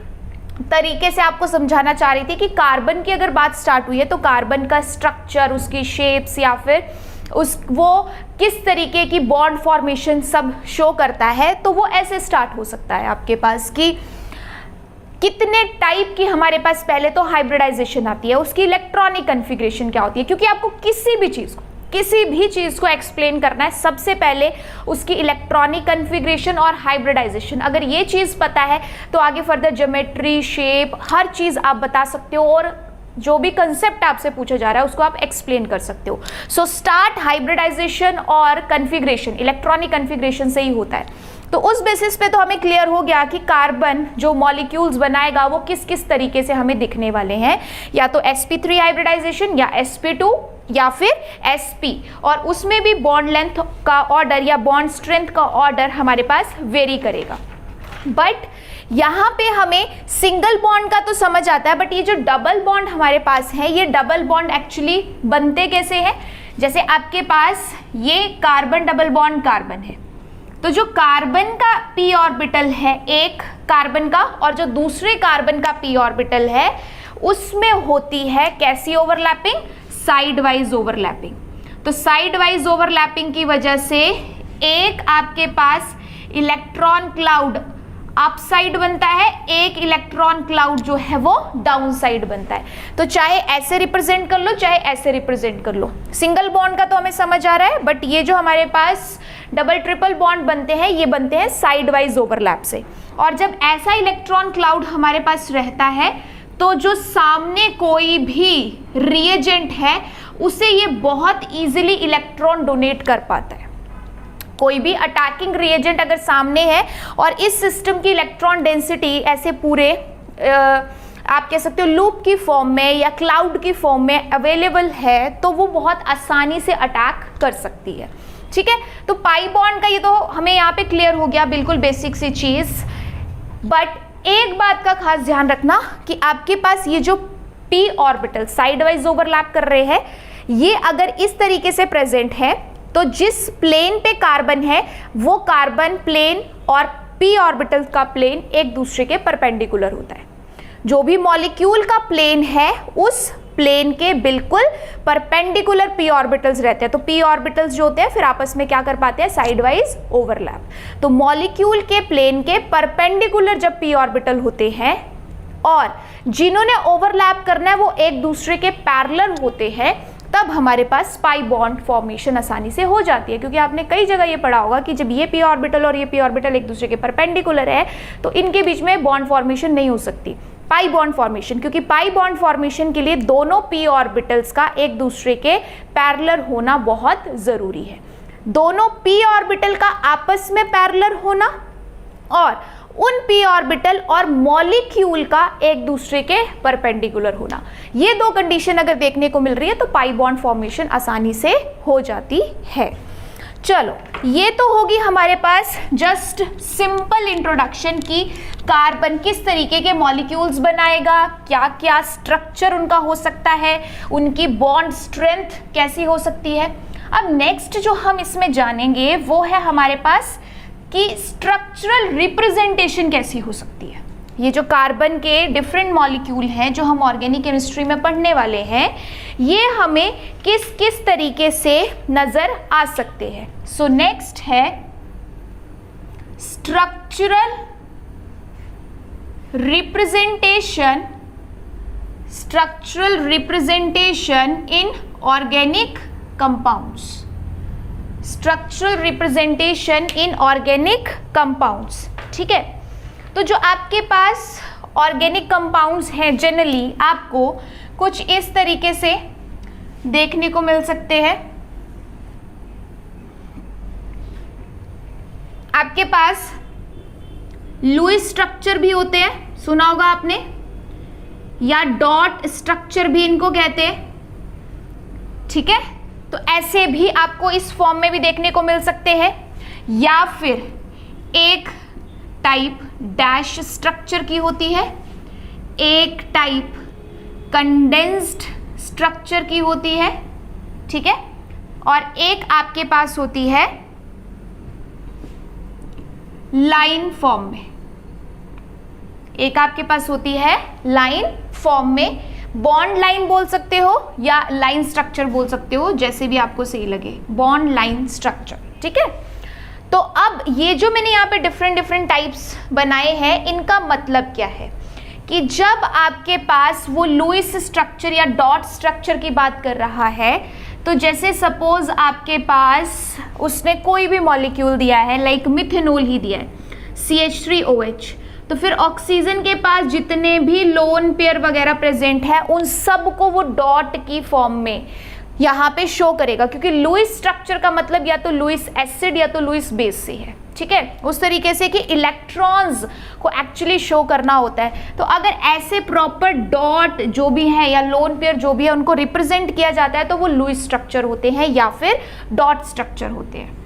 तरीके से आपको समझाना चाह रही थी कि कार्बन की अगर बात स्टार्ट हुई है तो कार्बन का स्ट्रक्चर, उसकी शेप्स या फिर वो किस तरीके की बॉन्ड फॉर्मेशन सब शो करता है, तो वो ऐसे स्टार्ट हो सकता है आपके पास कि कितने टाइप की हमारे पास पहले तो हाइब्रिडाइजेशन आती है, उसकी इलेक्ट्रॉनिक कन्फिग्रेशन क्या होती है, क्योंकि आपको किसी भी चीज को एक्सप्लेन करना है सबसे पहले उसकी इलेक्ट्रॉनिक कन्फिग्रेशन और हाइब्रिडाइजेशन। अगर ये चीज पता है तो आगे फर्दर ज्योमेट्री, शेप, हर चीज आप बता सकते हो और जो भी कंसेप्ट आपसे पूछा जा रहा है उसको आप एक्सप्लेन कर सकते हो। सो स्टार्ट हाइब्रिडाइजेशन और कन्फिग्रेशन इलेक्ट्रॉनिक कन्फिग्रेशन से ही होता है। तो उस बेसिस पे तो हमें क्लियर हो गया कि कार्बन जो मॉलिक्यूल्स बनाएगा वो किस किस तरीके से हमें दिखने वाले हैं, या तो sp3 हाइब्रिडाइजेशन या sp2 या फिर sp। और उसमें भी बॉन्ड लेंथ का ऑर्डर या बॉन्ड स्ट्रेंथ का ऑर्डर हमारे पास वेरी करेगा। बट यहाँ पे हमें सिंगल बॉन्ड का तो समझ आता है, बट ये जो डबल बॉन्ड हमारे पास है, ये डबल बॉन्ड एक्चुअली बनते कैसे हैं? जैसे आपके पास ये कार्बन डबल बॉन्ड कार्बन है, तो जो कार्बन का p ऑर्बिटल है एक कार्बन का और जो दूसरे कार्बन का p ऑर्बिटल है उसमें होती है कैसी ओवरलैपिंग? Side wise overlapping. तो साइड वाइज ओवरलैपिंग की वजह से एक आपके पास इलेक्ट्रॉन क्लाउड अप साइड बनता है, एक इलेक्ट्रॉन क्लाउड जो है वो डाउन साइड बनता है। तो चाहे ऐसे रिप्रेजेंट कर लो चाहे ऐसे रिप्रेजेंट कर लो। सिंगल बॉन्ड का तो हमें समझ आ रहा है, बट ये जो हमारे पास डबल ट्रिपल बॉन्ड बनते हैं ये बनते हैं साइड वाइज ओवरलैप से। और जब ऐसा इलेक्ट्रॉन क्लाउड हमारे पास रहता है तो जो सामने कोई भी रिएजेंट है उसे ये बहुत इजीली इलेक्ट्रॉन डोनेट कर पाता है। कोई भी अटैकिंग रिएजेंट अगर सामने है और इस सिस्टम की इलेक्ट्रॉन डेंसिटी ऐसे पूरे आप कह सकते हो लूप की फॉर्म में या क्लाउड की फॉर्म में अवेलेबल है तो वो बहुत आसानी से अटैक कर सकती है। ठीक है, तो पाई बॉन्ड का ये तो हमें यहाँ पे क्लियर हो गया, बिल्कुल बेसिक सी चीज। बट एक बात का खास ध्यान रखना कि आपके पास ये जो p orbital side wise overlap कर रहे हैं ये अगर इस तरीके से प्रेजेंट है तो जिस प्लेन पे कार्बन है वो कार्बन प्लेन और p ऑर्बिटल का प्लेन एक दूसरे के परपेंडिकुलर होता है। जो भी मॉलिक्यूल का प्लेन है उस प्लेन के बिल्कुल परपेंडिकुलर p ऑर्बिटल्स रहते हैं। तो p ऑर्बिटल्स जो होते हैं फिर आपस में क्या कर पाते हैं? Side wise overlap. तो मॉलिक्यूल के प्लेन के परपेंडिकुलर जब p ऑर्बिटल होते हैं और जिन्होंने ओवरलैप करना है वो एक दूसरे के पैरेलल होते हैं तब हमारे पास पाई बॉन्ड फॉर्मेशन आसानी से हो जाती है। क्योंकि आपने कई जगह ये पढ़ा होगा कि जब ये p ऑर्बिटल और ये p ऑर्बिटल एक दूसरे के परपेंडिकुलर है तो इनके बीच में बॉन्ड फॉर्मेशन नहीं हो सकती, पाई बॉन्ड फॉर्मेशन। क्योंकि पाई बॉन्ड फॉर्मेशन के लिए दोनों p ऑर्बिटल्स का एक दूसरे के पैरेलल होना बहुत जरूरी है। दोनों p ऑर्बिटल का आपस में पैरेलल होना और उन p ऑर्बिटल और मॉलिक्यूल का एक दूसरे के परपेंडिकुलर होना, ये दो कंडीशन अगर देखने को मिल रही है तो पाई बॉन्ड फॉर्मेशन आसानी से हो जाती है। चलो, ये तो होगी हमारे पास जस्ट सिंपल इंट्रोडक्शन की कार्बन किस तरीके के मॉलिक्यूल्स बनाएगा, क्या क्या स्ट्रक्चर उनका हो सकता है, उनकी बॉन्ड स्ट्रेंथ कैसी हो सकती है। अब नेक्स्ट जो हम इसमें जानेंगे वो है हमारे पास कि स्ट्रक्चरल रिप्रेजेंटेशन कैसी हो सकती है। ये जो कार्बन के डिफरेंट मॉलिक्यूल हैं जो हम ऑर्गेनिक केमिस्ट्री में पढ़ने वाले हैं, ये हमें किस किस तरीके से नजर आ सकते हैं। सो नेक्स्ट है structural representation in organic compounds. Structural representation in organic compounds, ठीक है। तो जो आपके पास ऑर्गेनिक कंपाउंड्स हैं जनरली आपको कुछ इस तरीके से देखने को मिल सकते हैं। आपके पास लुईस स्ट्रक्चर भी होते हैं, सुना होगा आपने, या डॉट स्ट्रक्चर भी इनको कहते हैं, ठीक है। तो ऐसे भी आपको इस फॉर्म में भी देखने को मिल सकते हैं, या फिर एक टाइप डैश स्ट्रक्चर की होती है, एक टाइप कंडेंस्ड स्ट्रक्चर की होती है, ठीक है, और एक आपके पास होती है लाइन फॉर्म में। एक आपके पास होती है लाइन फॉर्म में, बॉन्ड लाइन बोल सकते हो या लाइन स्ट्रक्चर बोल सकते हो, जैसे भी आपको सही लगे, बॉन्ड लाइन स्ट्रक्चर, ठीक है। तो अब ये जो मैंने यहाँ पे डिफरेंट टाइप्स बनाए हैं, इनका मतलब क्या है कि जब आपके पास वो लुईस स्ट्रक्चर या डॉट स्ट्रक्चर की बात कर रहा है, तो जैसे सपोज आपके पास उसने कोई भी मॉलिक्यूल दिया है, लाइक मिथेनॉल ही दिया है, CH3OH, तो फिर ऑक्सीजन के पास जितने भी लोन पेयर वगैरह प्रेजेंट है उन सब को वो डॉट की फॉर्म में यहाँ पे शो करेगा, क्योंकि लुईस स्ट्रक्चर का मतलब या तो लुईस एसिड या तो लुईस बेस से है, ठीक है, उस तरीके से कि इलेक्ट्रॉन्स को एक्चुअली शो करना होता है। तो अगर ऐसे प्रॉपर डॉट जो भी है या लोन पेयर जो भी है उनको रिप्रेजेंट किया जाता है तो वो लुईस स्ट्रक्चर होते हैं या फिर डॉट स्ट्रक्चर होते हैं।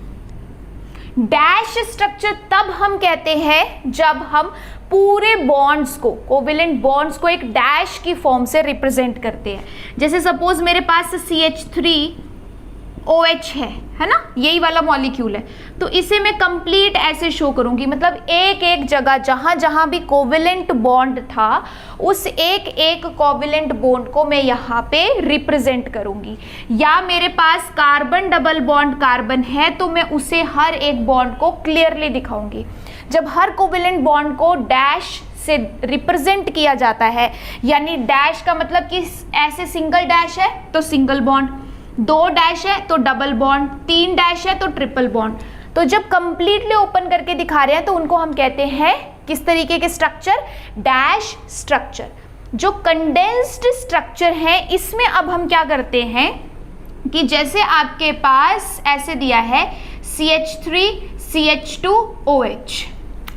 डैश स्ट्रक्चर तब हम कहते हैं जब हम पूरे बॉन्ड्स को, कोवेलेंट बॉन्ड्स को एक डैश की फॉर्म से रिप्रेजेंट करते हैं। जैसे सपोज मेरे पास CH3OH है ना, यही वाला मॉलिक्यूल है, तो इसे मैं कंप्लीट ऐसे शो करूंगी, मतलब एक एक जगह जहां जहां भी कोवेलेंट बॉन्ड था उस एक एक कोवेलेंट बॉन्ड को मैं यहाँ पे रिप्रेजेंट करूंगी। या मेरे पास कार्बन डबल बॉन्ड कार्बन है तो मैं उसे हर एक बॉन्ड को क्लियरली दिखाऊंगी। जब हर कोवेलेंट बॉन्ड को डैश से रिप्रेजेंट किया जाता है, यानी डैश का मतलब कि ऐसे सिंगल डैश है तो सिंगल बॉन्ड, 2 डैश है तो डबल बॉन्ड, 3 डैश है तो ट्रिपल बॉन्ड। तो जब कंप्लीटली ओपन करके दिखा रहे हैं तो उनको हम कहते हैं किस तरीके के स्ट्रक्चर, डैश स्ट्रक्चर। जो कंडेंस्ड स्ट्रक्चर है इसमें अब हम क्या करते हैं कि जैसे आपके पास ऐसे दिया है CH3CH2OH,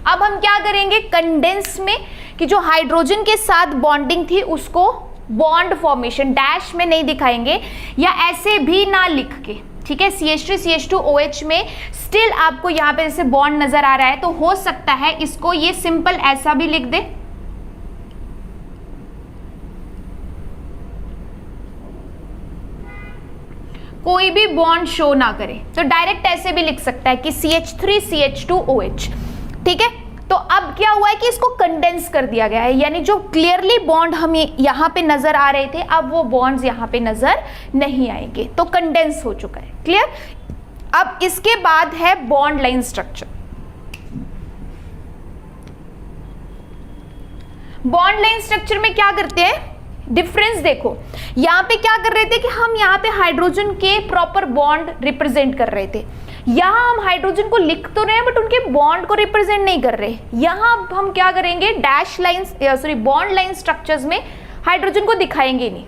अब हम क्या करेंगे कंडेंस में कि जो हाइड्रोजन के साथ बॉन्डिंग थी उसको बॉन्ड फॉर्मेशन डैश में नहीं दिखाएंगे या ऐसे भी ना लिख के, ठीक है। CH3CH2OH में स्टिल आपको यहाँ पे जैसे बॉन्ड नजर आ रहा है तो हो सकता है इसको ये सिंपल ऐसा भी लिख दे, कोई भी बॉन्ड शो ना करे, तो डायरेक्ट ऐसे भी लिख सकता है कि CH3CH2OH, ठीक है। तो अब क्या हुआ है कि इसको कंडेंस कर दिया गया है, यानी जो क्लियरली बॉन्ड हमें यहाँ पे नजर आ रहे थे अब वो बॉन्ड्स यहाँ पे नजर नहीं आएंगे, तो कंडेंस हो चुका है, क्लियर। अब इसके बाद है bond line structure. Bond line structure में क्या करते हैं, डिफरेंस देखो, यहाँ पे क्या कर रहे थे कि हम यहाँ पे हाइड्रोजन के प्रॉपर बॉन्ड रिप्रेजेंट कर रहे थे, यहाँ हम हाइड्रोजन को लिख तो रहे हैं बट उनके बॉन्ड को रिप्रेजेंट नहीं कर रहे। यहाँ हम क्या करेंगे, dash line bond line structures में हाइड्रोजन को दिखाएंगे नहीं,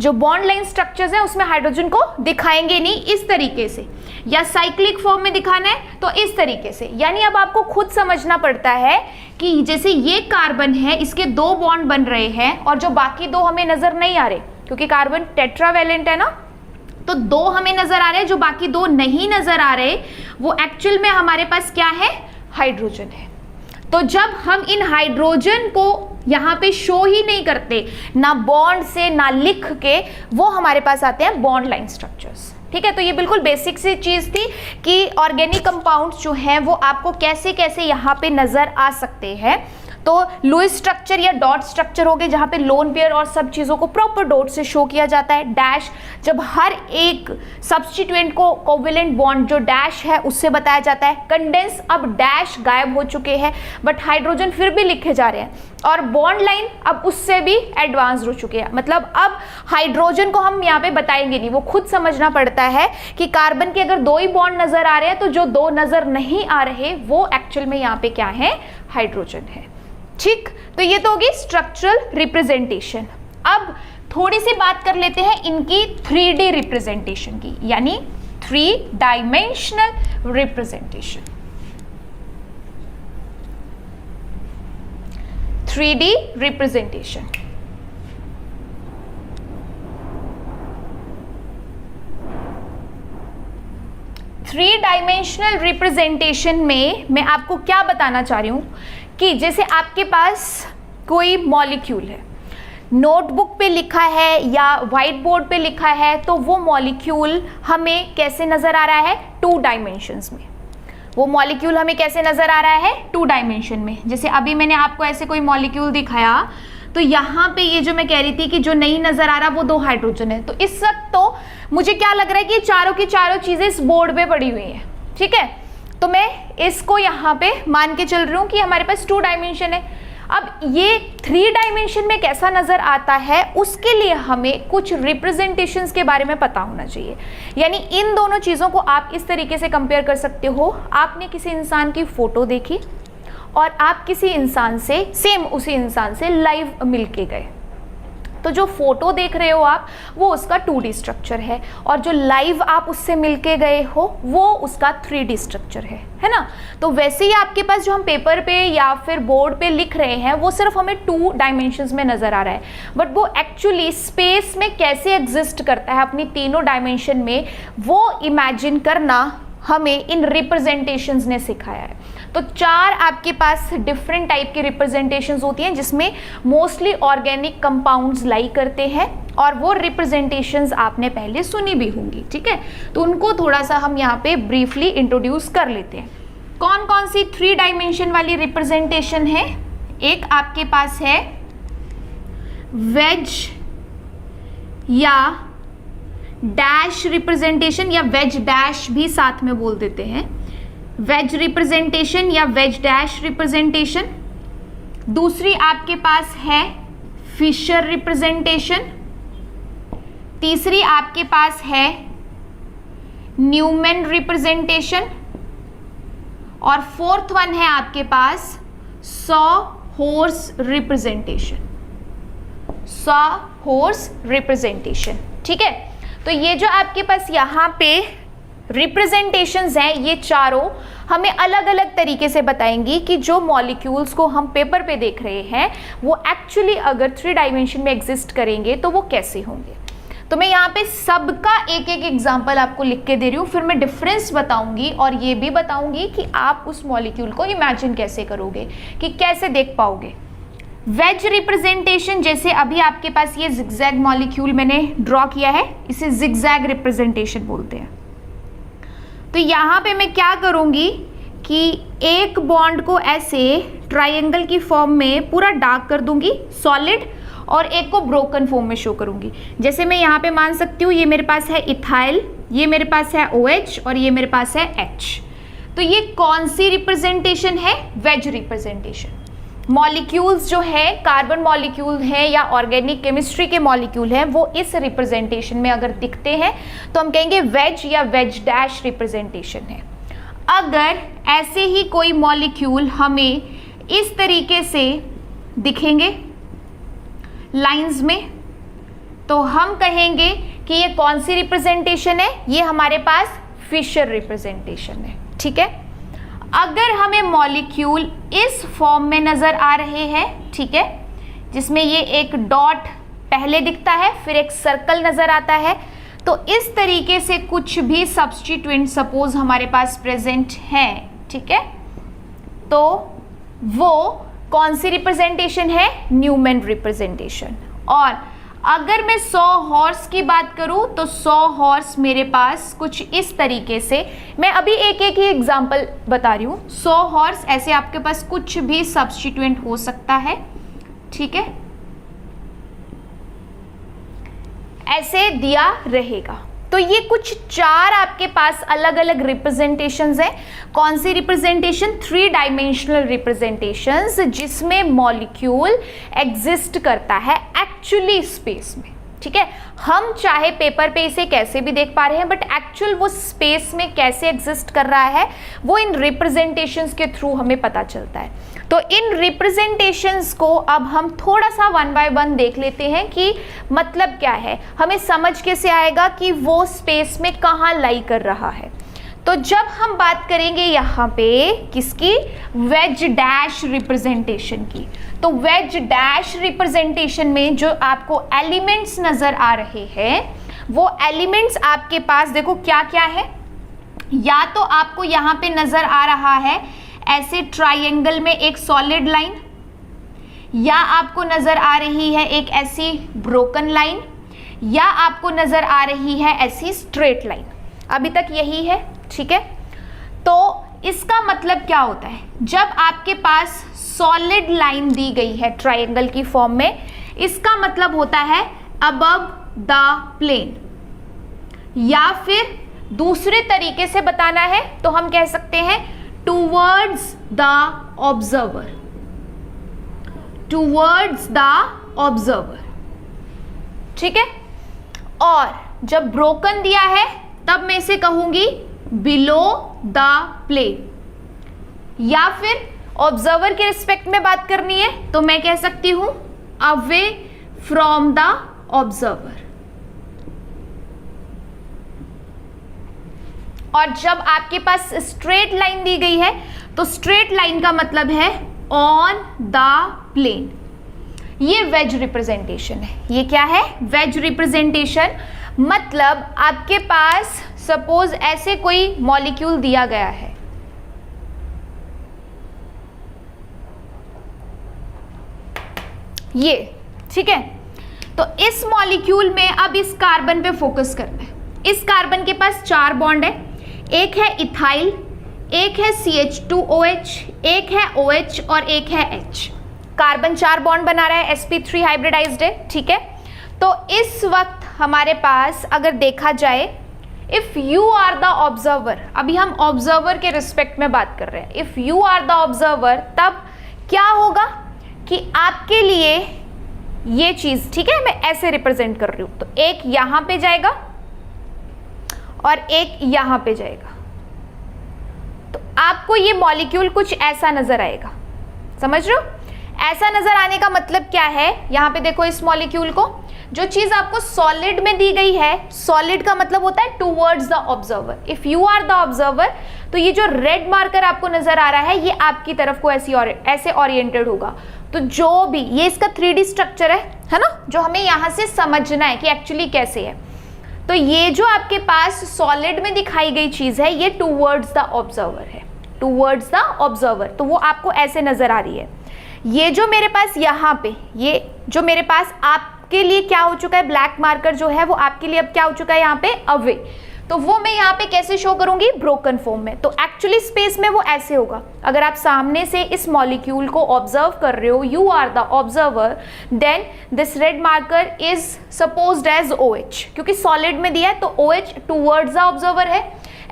जो बॉन्ड लाइन स्ट्रक्चर्स हैं उसमें हाइड्रोजन को दिखाएंगे नहीं इस तरीके से, या साइक्लिक फॉर्म में दिखाना है तो इस तरीके से। यानी अब आपको खुद समझना पड़ता है कि जैसे ये कार्बन है इसके 2 बॉन्ड बन रहे हैं और जो बाकी 2 हमें नजर नहीं आ रहे, क्योंकि कार्बन टेट्रावैलेंट है ना, तो 2 हमें नजर आ रहे हैं, जो बाकी 2 नहीं नजर आ रहे वो एक्चुअल में हमारे पास क्या है, हाइड्रोजन है। तो जब हम इन हाइड्रोजन को यहाँ पे शो ही नहीं करते ना बॉन्ड से ना लिख के, वो हमारे पास आते हैं बॉन्ड लाइन स्ट्रक्चर्स, ठीक है। तो ये बिल्कुल बेसिक सी चीज थी कि ऑर्गेनिक कंपाउंड्स जो हैं वो आपको कैसे कैसे यहाँ पे नजर आ सकते हैं। तो लुईस स्ट्रक्चर या डॉट स्ट्रक्चर हो गए जहाँ पे लोन पेयर और सब चीज़ों को प्रॉपर डॉट से शो किया जाता है। डैश जब हर एक सब्स्टिट्यूएंट को कोवेलेंट बॉन्ड जो डैश है उससे बताया जाता है। कंडेंस, अब डैश गायब हो चुके हैं बट हाइड्रोजन फिर भी लिखे जा रहे हैं। और बॉन्ड लाइन अब उससे भी एडवांस हो चुके हैं, मतलब अब हाइड्रोजन को हम यहाँ पे बताएंगे नहीं, वो खुद समझना पड़ता है कि कार्बन के अगर 2 ही बॉन्ड नजर आ रहे हैं तो जो 2 नजर नहीं आ रहे वो एक्चुअल में यहाँ पे क्या है, हाइड्रोजन है। ठीक, तो ये तो होगी स्ट्रक्चरल रिप्रेजेंटेशन। अब थोड़ी सी बात कर लेते हैं इनकी 3D रिप्रेजेंटेशन की, यानी 3 dimensional representation. 3D representation. Three dimensional representation में मैं आपको क्या बताना चाह रही हूं कि जैसे आपके पास कोई मॉलिक्यूल है, नोटबुक पे लिखा है या व्हाइट बोर्ड पे लिखा है, तो वो मॉलिक्यूल हमें कैसे नजर आ रहा है, 2 डायमेंशंस में। वो मॉलिक्यूल हमें कैसे नजर आ रहा है, 2 डायमेंशन में। जैसे अभी मैंने आपको ऐसे कोई मॉलिक्यूल दिखाया तो यहाँ पे ये जो मैं कह रही थी कि जो नहीं नजर आ रहा वो 2 हाइड्रोजन है, तो इस वक्त तो मुझे क्या लग रहा है कि चारों की चारों चीजें इस बोर्ड पे पड़ी हुई हैं। ठीक है, तो मैं इसको यहाँ पे मान के चल रही हूँ कि हमारे पास 2 डायमेंशन है। अब ये 3 डायमेंशन में कैसा नजर आता है उसके लिए हमें कुछ रिप्रेजेंटेशंस के बारे में पता होना चाहिए। यानी इन दोनों चीज़ों को आप इस तरीके से कंपेयर कर सकते हो, आपने किसी इंसान की फोटो देखी और आप किसी इंसान से, सेम उसी इंसान से लाइव मिल के गए, तो जो फोटो देख रहे हो आप वो उसका 2D स्ट्रक्चर है और जो लाइव आप उससे मिलके गए हो वो उसका 3D स्ट्रक्चर है ना। तो वैसे ही आपके पास जो हम पेपर पे या फिर बोर्ड पे लिख रहे हैं वो सिर्फ हमें 2 डायमेंशंस में नज़र आ रहा है, बट वो एक्चुअली स्पेस में कैसे एग्जिस्ट करता है अपनी तीनों डायमेंशन में, वो इमेजिन करना हमें इन रिप्रेजेंटेशंस ने सिखाया है। तो 4 आपके पास डिफरेंट टाइप की रिप्रेजेंटेशंस होती हैं जिसमें मोस्टली ऑर्गेनिक कंपाउंड्स लाई करते हैं और वो रिप्रेजेंटेशंस आपने पहले सुनी भी होंगी। ठीक है, तो उनको थोड़ा सा हम यहाँ पे ब्रीफली इंट्रोड्यूस कर लेते हैं। कौन कौन सी 3 डायमेंशन वाली रिप्रेजेंटेशन है, एक आपके पास है वेज या डैश रिप्रेजेंटेशन या वेज डैश भी साथ में बोल देते हैं, वेज रिप्रेजेंटेशन या वेज डैश रिप्रेजेंटेशन। दूसरी आपके पास है फिशर रिप्रेजेंटेशन। तीसरी आपके पास है न्यूमैन रिप्रेजेंटेशन और फोर्थ वन है आपके पास saw horse representation, saw horse representation. ठीक है, तो ये जो आपके पास यहाँ पे रिप्रेजेंटेशंस हैं ये चारों हमें अलग अलग तरीके से बताएंगी कि जो मॉलिक्यूल्स को हम पेपर पे देख रहे हैं वो एक्चुअली अगर 3 डायमेंशन में एग्जिस्ट करेंगे तो वो कैसे होंगे। तो मैं यहाँ पे सबका एक एक एग्जांपल आपको लिख के दे रही हूँ, फिर मैं डिफरेंस बताऊंगी और ये भी बताऊंगी कि आप उस मॉलिक्यूल को इमेजिन कैसे करोगे, कि कैसे देख पाओगे। वेज रिप्रेजेंटेशन, जैसे अभी आपके पास ये जिगजैग मॉलिक्यूल मैंने ड्रॉ किया है, इसे जिगजैग रिप्रेजेंटेशन बोलते हैं। तो यहाँ पे मैं क्या करूँगी कि एक बॉन्ड को ऐसे ट्रायंगल की फॉर्म में पूरा डार्क कर दूंगी सॉलिड और एक को ब्रोकन फॉर्म में शो करूँगी। जैसे मैं यहाँ पे मान सकती हूँ ये मेरे पास है इथाइल, ये मेरे पास है OH और ये मेरे पास है H। तो ये कौन सी रिप्रेजेंटेशन है, वेज रिप्रेजेंटेशन। मॉलिक्यूल्स जो है कार्बन मॉलिक्यूल है या ऑर्गेनिक केमिस्ट्री के मॉलिक्यूल हैं वो इस रिप्रेजेंटेशन में अगर दिखते हैं तो हम कहेंगे वेज या वेज डैश रिप्रेजेंटेशन है। अगर ऐसे ही कोई मॉलिक्यूल हमें इस तरीके से दिखेंगे लाइंस में तो हम कहेंगे कि ये कौन सी रिप्रेजेंटेशन है, ये हमारे पास फिशर रिप्रेजेंटेशन है। ठीक है, अगर हमें मॉलिक्यूल इस फॉर्म में नजर आ रहे हैं, ठीक है, जिसमें ये एक डॉट पहले दिखता है फिर एक सर्कल नजर आता है, तो इस तरीके से कुछ भी सब्स्टिट्यूएंट सपोज हमारे पास प्रेजेंट है, ठीक है, तो वो कौन सी रिप्रेजेंटेशन है, न्यूमैन रिप्रेजेंटेशन। और अगर मैं 100 हॉर्स की बात करूं तो 100 हॉर्स मेरे पास कुछ इस तरीके से, मैं अभी एक एक ही एग्जांपल बता रही हूं। 100 हॉर्स ऐसे आपके पास कुछ भी सब्स्टिट्यूएंट हो सकता है, ठीक है, ऐसे दिया रहेगा। तो ये कुछ 4 आपके पास अलग अलग रिप्रेजेंटेशंस है। कौन सी रिप्रेजेंटेशन? 3 डायमेंशनल रिप्रेजेंटेशंस, जिसमें मॉलिक्यूल एग्जिस्ट करता है एक्चुअली स्पेस में, ठीक है। हम चाहे पेपर पे इसे कैसे भी देख पा रहे हैं, बट एक्चुअल वो स्पेस में कैसे एग्जिस्ट कर रहा है वो इन रिप्रेजेंटेशंस के थ्रू हमें पता चलता है। तो इन रिप्रेजेंटेशंस को अब हम थोड़ा सा 1 बाय 1 देख लेते हैं कि मतलब क्या है, हमें समझ कैसे आएगा कि वो स्पेस में कहाँ लाई कर रहा है। तो जब हम बात करेंगे यहाँ पे किसकी? वेज डैश रिप्रेजेंटेशन की। तो वेज डैश रिप्रेजेंटेशन में जो आपको एलिमेंट्स नजर आ रहे हैं वो एलिमेंट्स आपके पास देखो क्या क्या है। या तो आपको यहाँ पे नजर आ रहा है ऐसे ट्राइंगल में एक सॉलिड लाइन, या आपको नजर आ रही है एक ऐसी ब्रोकन लाइन, या आपको नजर आ रही है ऐसी स्ट्रेट लाइन। अभी तक यही है, ठीक है। तो इसका मतलब क्या होता है? जब आपके पास सॉलिड लाइन दी गई है ट्राइंगल की फॉर्म में, इसका मतलब होता है अबव द प्लेन, या फिर दूसरे तरीके से बताना है तो हम कह सकते हैं towards the observer, towards the observer, ठीक है। और जब ब्रोकन दिया है तब मैं इसे कहूंगी बिलो द प्लेन, या फिर ऑब्जर्वर के रिस्पेक्ट में बात करनी है तो मैं कह सकती हूं अवे फ्रॉम द ऑब्जर्वर। और जब आपके पास स्ट्रेट लाइन दी गई है तो स्ट्रेट लाइन का मतलब है ऑन द प्लेन। ये वेज रिप्रेजेंटेशन है। ये क्या है? Wedge representation. मतलब आपके पास सपोज ऐसे कोई मॉलिक्यूल दिया गया है, ये, ठीक है। तो इस मॉलिक्यूल में अब इस कार्बन पे फोकस करना है। इस कार्बन के पास 4 बॉन्ड है, एक है इथाइल, एक है CH2OH, एक है OH और एक है H। कार्बन 4 बॉन्ड बना रहा है, sp3 हाइब्रिडाइज्ड है, ठीक है। तो इस वक्त हमारे पास अगर देखा जाए, if you are the observer, अभी हम ऑब्जर्वर के रिस्पेक्ट में बात कर रहे हैं, if you are the observer, तब क्या होगा कि आपके लिए ये चीज, ठीक है, मैं ऐसे रिप्रेजेंट कर रही हूं। तो एक यहां पे जाएगा और एक यहां पे जाएगा, तो आपको ये मॉलिक्यूल कुछ ऐसा नजर आएगा। समझ रहे हो? ऐसा नजर आने का मतलब क्या है? यहां पे देखो इस मॉलिक्यूल को, जो चीज आपको सॉलिड में दी गई है, सॉलिड का मतलब होता है towards the observer. If you are the observer, तो ये जो रेड मार्कर आपको नजर आ रहा है ये आपकी तरफ को ऐसे ओरिएंटेड होगा। तो जो भी ये इसका 3D स्ट्रक्चर है ना, जो हमें यहां से समझना है कि एक्चुअली कैसे है। तो ये जो आपके पास सॉलिड में दिखाई गई चीज है ये टूवर्ड्स द ऑब्जर्वर है, टूवर्ड्स द ऑब्जर्वर। तो वो आपको ऐसे नजर आ रही है। ये जो मेरे पास यहाँ पे, ये जो मेरे पास आपके लिए क्या हो चुका है, ब्लैक मार्कर जो है वो आपके लिए अब क्या हो चुका है यहाँ पे, अवे। तो वो मैं यहाँ पे कैसे शो करूंगी? ब्रोकन फॉर्म में। तो एक्चुअली स्पेस में वो ऐसे होगा। अगर आप सामने से इस मॉलिक्यूल को ऑब्जर्व कर रहे हो, you are the observer, then this red marker is supposed as OH, क्योंकि सॉलिड में दिया है तो OH टूवर्ड्स द ऑब्जर्वर है।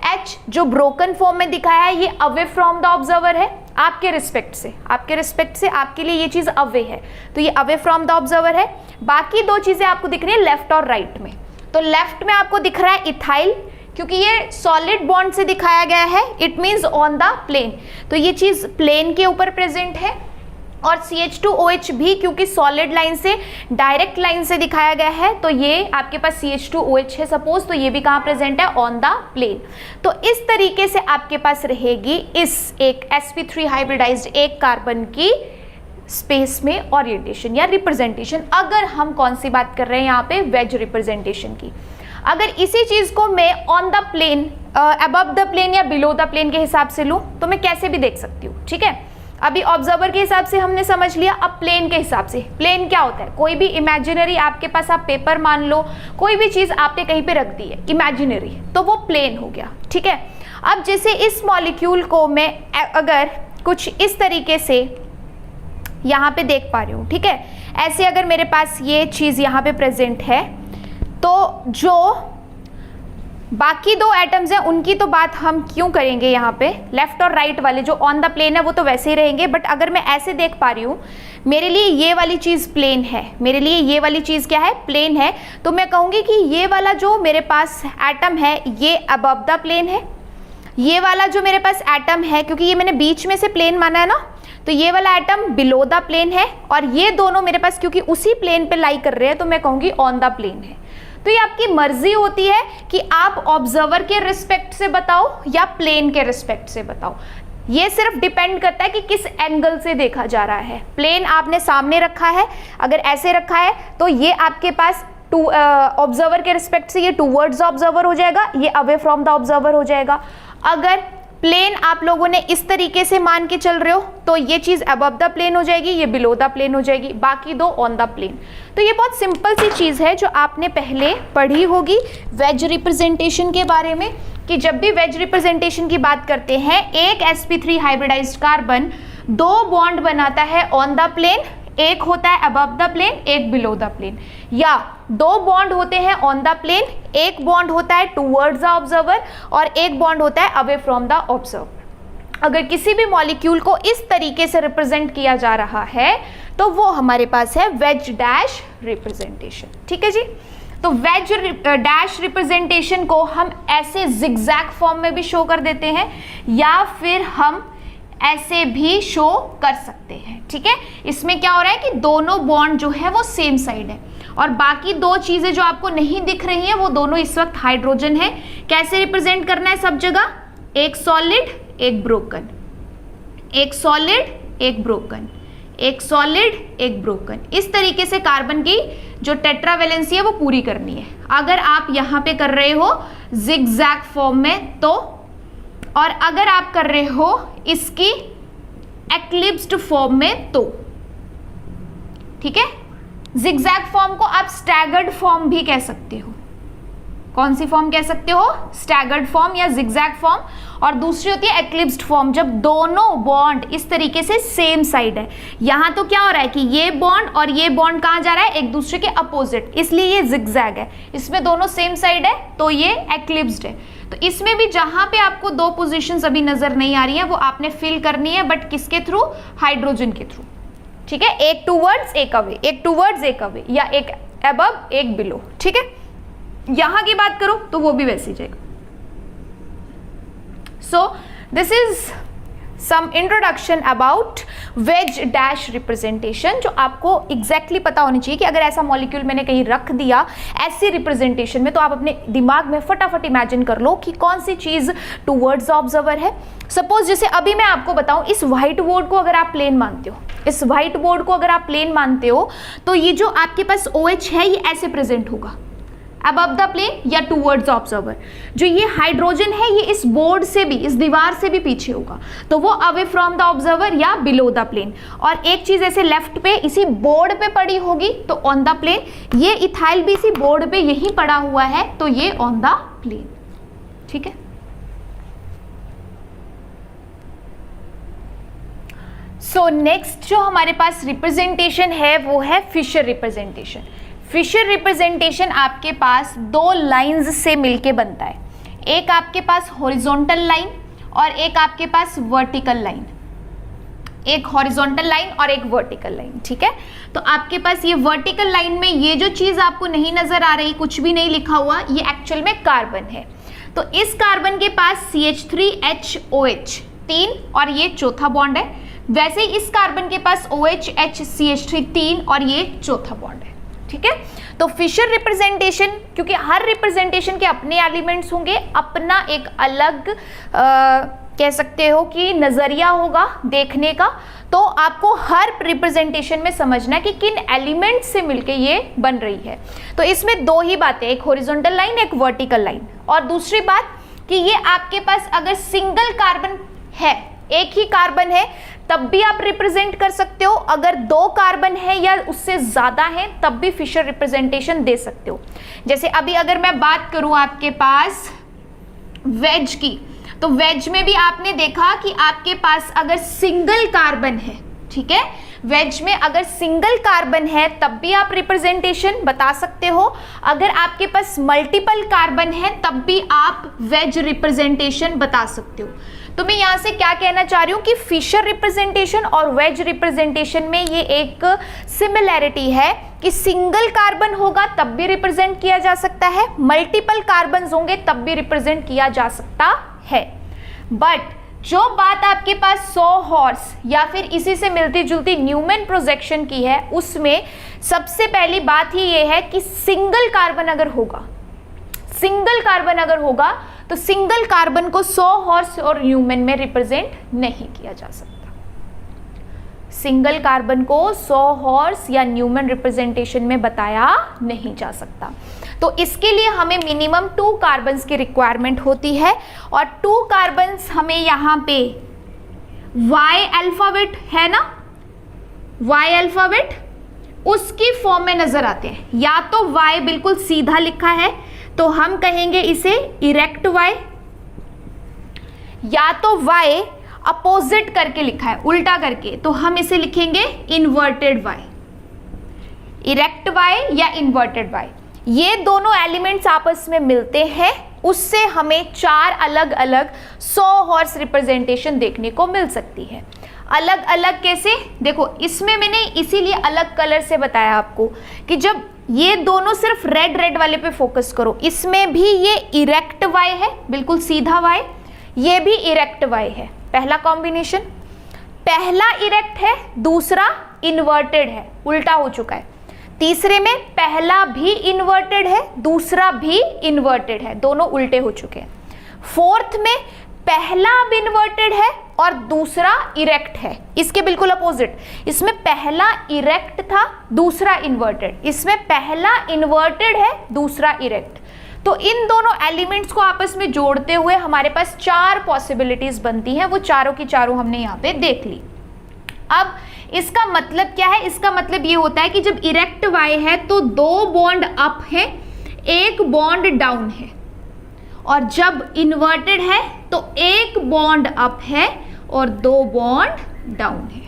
H जो ब्रोकन फॉर्म में दिखाया है ये अवे फ्रॉम द ऑब्जर्वर है, आपके रिस्पेक्ट से, आपके रिस्पेक्ट से आपके लिए ये चीज अवे है, तो ये अवे फ्रॉम द ऑब्जर्वर है। बाकी 2 चीजें आपको दिख रही है लेफ्ट और राइट में। तो लेफ्ट में आपको दिख रहा है इथाइल, क्योंकि ये सॉलिड बॉन्ड से दिखाया गया है, it means on the plane, तो ये चीज प्लेन के ऊपर प्रेजेंट है। और CH2OH भी क्योंकि सॉलिड लाइन से, डायरेक्ट लाइन से दिखाया गया है, तो ये आपके पास CH2OH है सपोज, तो ये भी कहाँ प्रेजेंट है? On the plane. तो इस तरीके से आपके पास रहेगी इस एक sp3 हाइब्रिडाइज्ड एक कार्बन की स्पेस में ओरिएंटेशन या रिप्रेजेंटेशन। अगर हम कौन सी बात कर रहे हैं यहाँ पे? वेज रिप्रेजेंटेशन की। अगर इसी चीज को मैं on the plane, above the plane या बिलो द प्लेन के हिसाब से लूं तो मैं कैसे भी देख सकती हूँ, ठीक है। अभी ऑब्जर्वर के हिसाब से हमने समझ लिया। अब प्लेन के हिसाब से, प्लेन क्या होता है? कोई भी इमेजिनरी आपके पास, आप पेपर मान लो, कोई भी चीज आपने कहीं पे रख दी है इमेजिनरी, तो वो प्लेन हो गया, ठीक है। अब जैसे इस मॉलिक्यूल को मैं अगर कुछ इस तरीके से यहाँ पे देख पा रही हूँ, ठीक है, ऐसे अगर मेरे पास ये चीज यहाँ पे प्रेजेंट है, तो जो बाकी दो एटम्स हैं उनकी तो बात हम क्यों करेंगे, यहाँ पे लेफ्ट और राइट वाले जो ऑन द प्लेन है वो तो वैसे ही रहेंगे, बट अगर मैं ऐसे देख पा रही हूँ, मेरे लिए ये वाली चीज प्लेन है, मेरे लिए ये वाली चीज क्या है? प्लेन है, तो मैं कहूंगी कि ये वाला जो मेरे पास एटम है ये अबव द प्लेन है, ये वाला जो मेरे पास एटम है, क्योंकि ये मैंने बीच में से प्लेन माना है ना, तो ये वाला एटम बिलो द प्लेन है, और ये दोनों मेरे पास क्योंकि उसी प्लेन पे लाई कर रहे हैं तो मैं कहूंगी ऑन द प्लेन है। तो ये आपकी मर्जी होती है कि आप ऑब्जर्वर के रिस्पेक्ट से बताओ या प्लेन के रिस्पेक्ट से बताओ, ये सिर्फ डिपेंड करता है कि किस एंगल से देखा जा रहा है। प्लेन आपने सामने रखा है, अगर ऐसे रखा है तो ये आपके पास ऑब्जर्वर के रिस्पेक्ट से ये टूवर्ड्स ऑब्जर्वर हो जाएगा, ये अवे फ्रॉम द ऑब्जर्वर हो जाएगा। अगर प्लेन आप लोगों ने इस तरीके से मान के चल रहे हो तो ये चीज अबव द प्लेन हो जाएगी, ये बिलो द प्लेन हो जाएगी, बाकी दो ऑन द प्लेन। तो ये बहुत सिंपल सी चीज है जो आपने पहले पढ़ी होगी वेज रिप्रेजेंटेशन के बारे में, कि जब भी वेज रिप्रेजेंटेशन की बात करते हैं, एक sp3 हाइब्रिडाइज्ड कार्बन दो बॉन्ड बनाता है ऑन द प्लेन, एक होता है अबव द प्लेन, एक बिलो द प्लेन, या दो बॉन्ड होते हैं ऑन द प्लेन, एक बॉन्ड होता है टूवर्ड्स द ऑब्जर्वर और एक बॉन्ड होता है अवे फ्रॉम द ऑब्जर्वर। अगर किसी भी मॉलिक्यूल को इस तरीके से रिप्रेजेंट किया जा रहा है तो वो हमारे पास है वेज डैश रिप्रेजेंटेशन, ठीक है जी। तो वेज डैश रिप्रेजेंटेशन को हम ऐसे जिगजैग फॉर्म में भी शो कर देते हैं या फिर हम ऐसे भी शो कर सकते हैं, ठीक है। इसमें क्या हो रहा है कि दोनों बॉन्ड जो है वो सेम साइड है और बाकी दो चीजें जो आपको नहीं दिख रही हैं वो दोनों इस वक्त हाइड्रोजन है। कैसे रिप्रेजेंट करना है सब जगह? एक सॉलिड एक ब्रोकन, एक सॉलिड एक ब्रोकन, एक सॉलिड एक ब्रोकन, इस तरीके से कार्बन की जो टेट्रावैलेंसी है वो पूरी करनी है। अगर आप यहां पे कर रहे हो जिगजैग फॉर्म में तो, और अगर आप कर रहे हो इसकी एक्लिप्स्ड फॉर्म में तो, ठीक है। जिगजैग फॉर्म को आप स्टैगर्ड फॉर्म भी कह सकते हो। कौन सी फॉर्म कह सकते हो? स्टैगर्ड फॉर्म या जिगजैग फॉर्म। और दूसरी होती है एक्लिप्स्ड फॉर्म, जब दोनों बॉन्ड इस तरीके से सेम साइड है। यहां तो क्या हो रहा है कि ये बॉन्ड और ये बॉन्ड कहां जा रहा है? एक दूसरे के अपोजिट, इसलिए ये जिगजैग है। इसमें दोनों सेम साइड है तो ये एक्लिप्स्ड है। तो इसमें भी जहां पे आपको दो पोजीशंस अभी नजर नहीं आ रही हैं वो आपने फिल करनी है, बट किसके थ्रू? हाइड्रोजन के थ्रू, ठीक है। एक टूवर्ड्स एक अवे, एक टूवर्ड्स एक अवे, या एक अबव एक बिलो, ठीक है। यहां की बात करो तो वो भी वैसे ही जाएगा। So this is some introduction about wedge dash representation, जो आपको एग्जैक्टली पता होनी चाहिए कि अगर ऐसा मॉलिक्यूल मैंने कहीं रख दिया ऐसी रिप्रेजेंटेशन में तो आप अपने दिमाग में फटाफट इमेजिन कर लो कि कौन सी चीज टूवर्ड्स ऑब्जर्वर है। सपोज जैसे अभी मैं आपको बताऊं, इस व्हाइट बोर्ड को अगर आप प्लेन मानते हो, इस व्हाइट बोर्ड को अगर आप प्लेन मानते हो तो ये जो आपके पास OH है ये ऐसे प्रेजेंट होगा अबव द प्लेन या टूवर्ड्स ऑब्जर्वर। जो ये हाइड्रोजन है ये इस बोर्ड से भी, इस दीवार से भी पीछे होगा तो वो अवे फ्रॉम द ऑब्जर्वर या बिलो द प्लेन। और एक चीज ऐसे लेफ्ट पे इसी बोर्ड पे पड़ी होगी तो ऑन द प्लेन। ये इथाइल भी इसी बोर्ड पे यही पड़ा हुआ है तो ये ऑन द प्लेन, ठीक है। सो नेक्स्ट जो हमारे पास रिप्रेजेंटेशन है वो है फिशर रिप्रेजेंटेशन। फिशर रिप्रेजेंटेशन आपके पास दो लाइंस से मिलके बनता है, एक आपके पास हॉरिजॉन्टल लाइन और एक आपके पास वर्टिकल लाइन, एक हॉरिजॉन्टल लाइन और एक वर्टिकल लाइन, ठीक है। तो आपके पास ये वर्टिकल लाइन में ये जो चीज आपको नहीं नजर आ रही, कुछ भी नहीं लिखा हुआ, ये एक्चुअल में कार्बन है। तो इस कार्बन के पास CH3HOH 3 और ये चौथा बॉन्ड है। वैसे ही इस कार्बन के पास OHHCH3 3 और ये चौथा बॉन्ड है, ठीक है। तो फिशर रिप्रेजेंटेशन, क्योंकि हर रिप्रेजेंटेशन के अपने एलिमेंट्स होंगे, अपना एक अलग कह सकते हो कि नजरिया होगा देखने का, तो आपको हर रिप्रेजेंटेशन में समझना कि किन एलिमेंट से मिलके ये बन रही है। तो इसमें दो ही बातें, एक हॉरिजॉन्टल लाइन एक वर्टिकल लाइन। और दूसरी बात कि ये आपके पास अगर सिंगल कार्बन है, एक ही कार्बन है तब भी आप रिप्रेजेंट कर सकते हो। अगर 2 कार्बन है या उससे ज्यादा है तब भी फिशर रिप्रेजेंटेशन दे सकते हो। जैसे अभी अगर मैं बात करूं आपके पास वेज की, तो वेज में भी आपने देखा कि आपके पास अगर सिंगल कार्बन है, ठीक है, वेज में अगर सिंगल कार्बन है तब भी आप रिप्रेजेंटेशन बता सकते हो। अगर आपके पास मल्टीपल कार्बन है तब भी आप वेज रिप्रेजेंटेशन बता सकते हो। तो मैं यहां से क्या कहना चाह रही हूं कि फिशर रिप्रेजेंटेशन और वेज रिप्रेजेंटेशन में ये एक सिमिलैरिटी है कि सिंगल कार्बन होगा तब भी रिप्रेजेंट किया जा सकता है, मल्टीपल कार्बन होंगे तब भी रिप्रेजेंट किया जा सकता है। बट जो बात आपके पास सॉ हॉर्स या फिर इसी से मिलती जुलती न्यूमैन प्रोजेक्शन की है, उसमें सबसे पहली बात ही ये है कि सिंगल कार्बन अगर होगा, सिंगल कार्बन अगर होगा तो सिंगल कार्बन को सॉ हॉर्स और न्यूमैन में रिप्रेजेंट नहीं किया जा सकता। सिंगल कार्बन को सॉ हॉर्स या न्यूमैन रिप्रेजेंटेशन में बताया नहीं जा सकता। तो इसके लिए हमें मिनिमम 2 कार्बन्स की रिक्वायरमेंट होती है और 2 कार्बन्स हमें यहाँ पे Y अल्फाबेट है ना, Y अल्फाबेट उसकी फॉर्म में नजर आते हैं। या तो Y बिल्कुल सीधा लिखा है तो हम कहेंगे इसे इरेक्ट Y, या तो Y अपोजिट करके लिखा है, उल्टा करके, तो हम इसे लिखेंगे इन्वर्टेड Y, इरेक्ट Y या इन्वर्टेड Y। ये दोनों एलिमेंट्स आपस में मिलते हैं, उससे हमें 4 अलग अलग सॉ हॉर्स रिप्रेजेंटेशन देखने को मिल सकती है। अलग अलग कैसे, देखो इसमें मैंने इसीलिए अलग कलर से बताया आपको कि जब ये दोनों सिर्फ रेड रेड वाले पे फोकस करो, इसमें भी ये इरेक्ट Y है, बिल्कुल सीधा Y, ये भी इरेक्ट Y है। पहला कॉम्बिनेशन, पहला इरेक्ट है, दूसरा इन्वर्टेड है, उल्टा हो चुका है। तीसरे में पहला भी इन्वर्टेड है, दूसरा भी इन्वर्टेड है, दोनों उल्टे हो चुके हैं। फोर्थ में पहला अब इन्वर्टेड है और दूसरा इरेक्ट है, इसके बिल्कुल अपोजिट। इसमें पहला इरेक्ट था, दूसरा इन्वर्टेड, इसमें पहला इन्वर्टेड है, दूसरा इरेक्ट। तो इन दोनों एलिमेंट्स को आपस में जोड़ते हुए हमारे पास 4 पॉसिबिलिटीज बनती हैं, वो चारों की चारों हमने यहाँ पे देख ली। अब इसका मतलब क्या है, इसका मतलब ये होता है कि जब इरेक्ट Y है तो 2 बॉन्ड अप है, 1 बॉन्ड डाउन है, और जब इन्वर्टेड है तो 1 बॉन्ड अप है और 2 बॉन्ड डाउन है,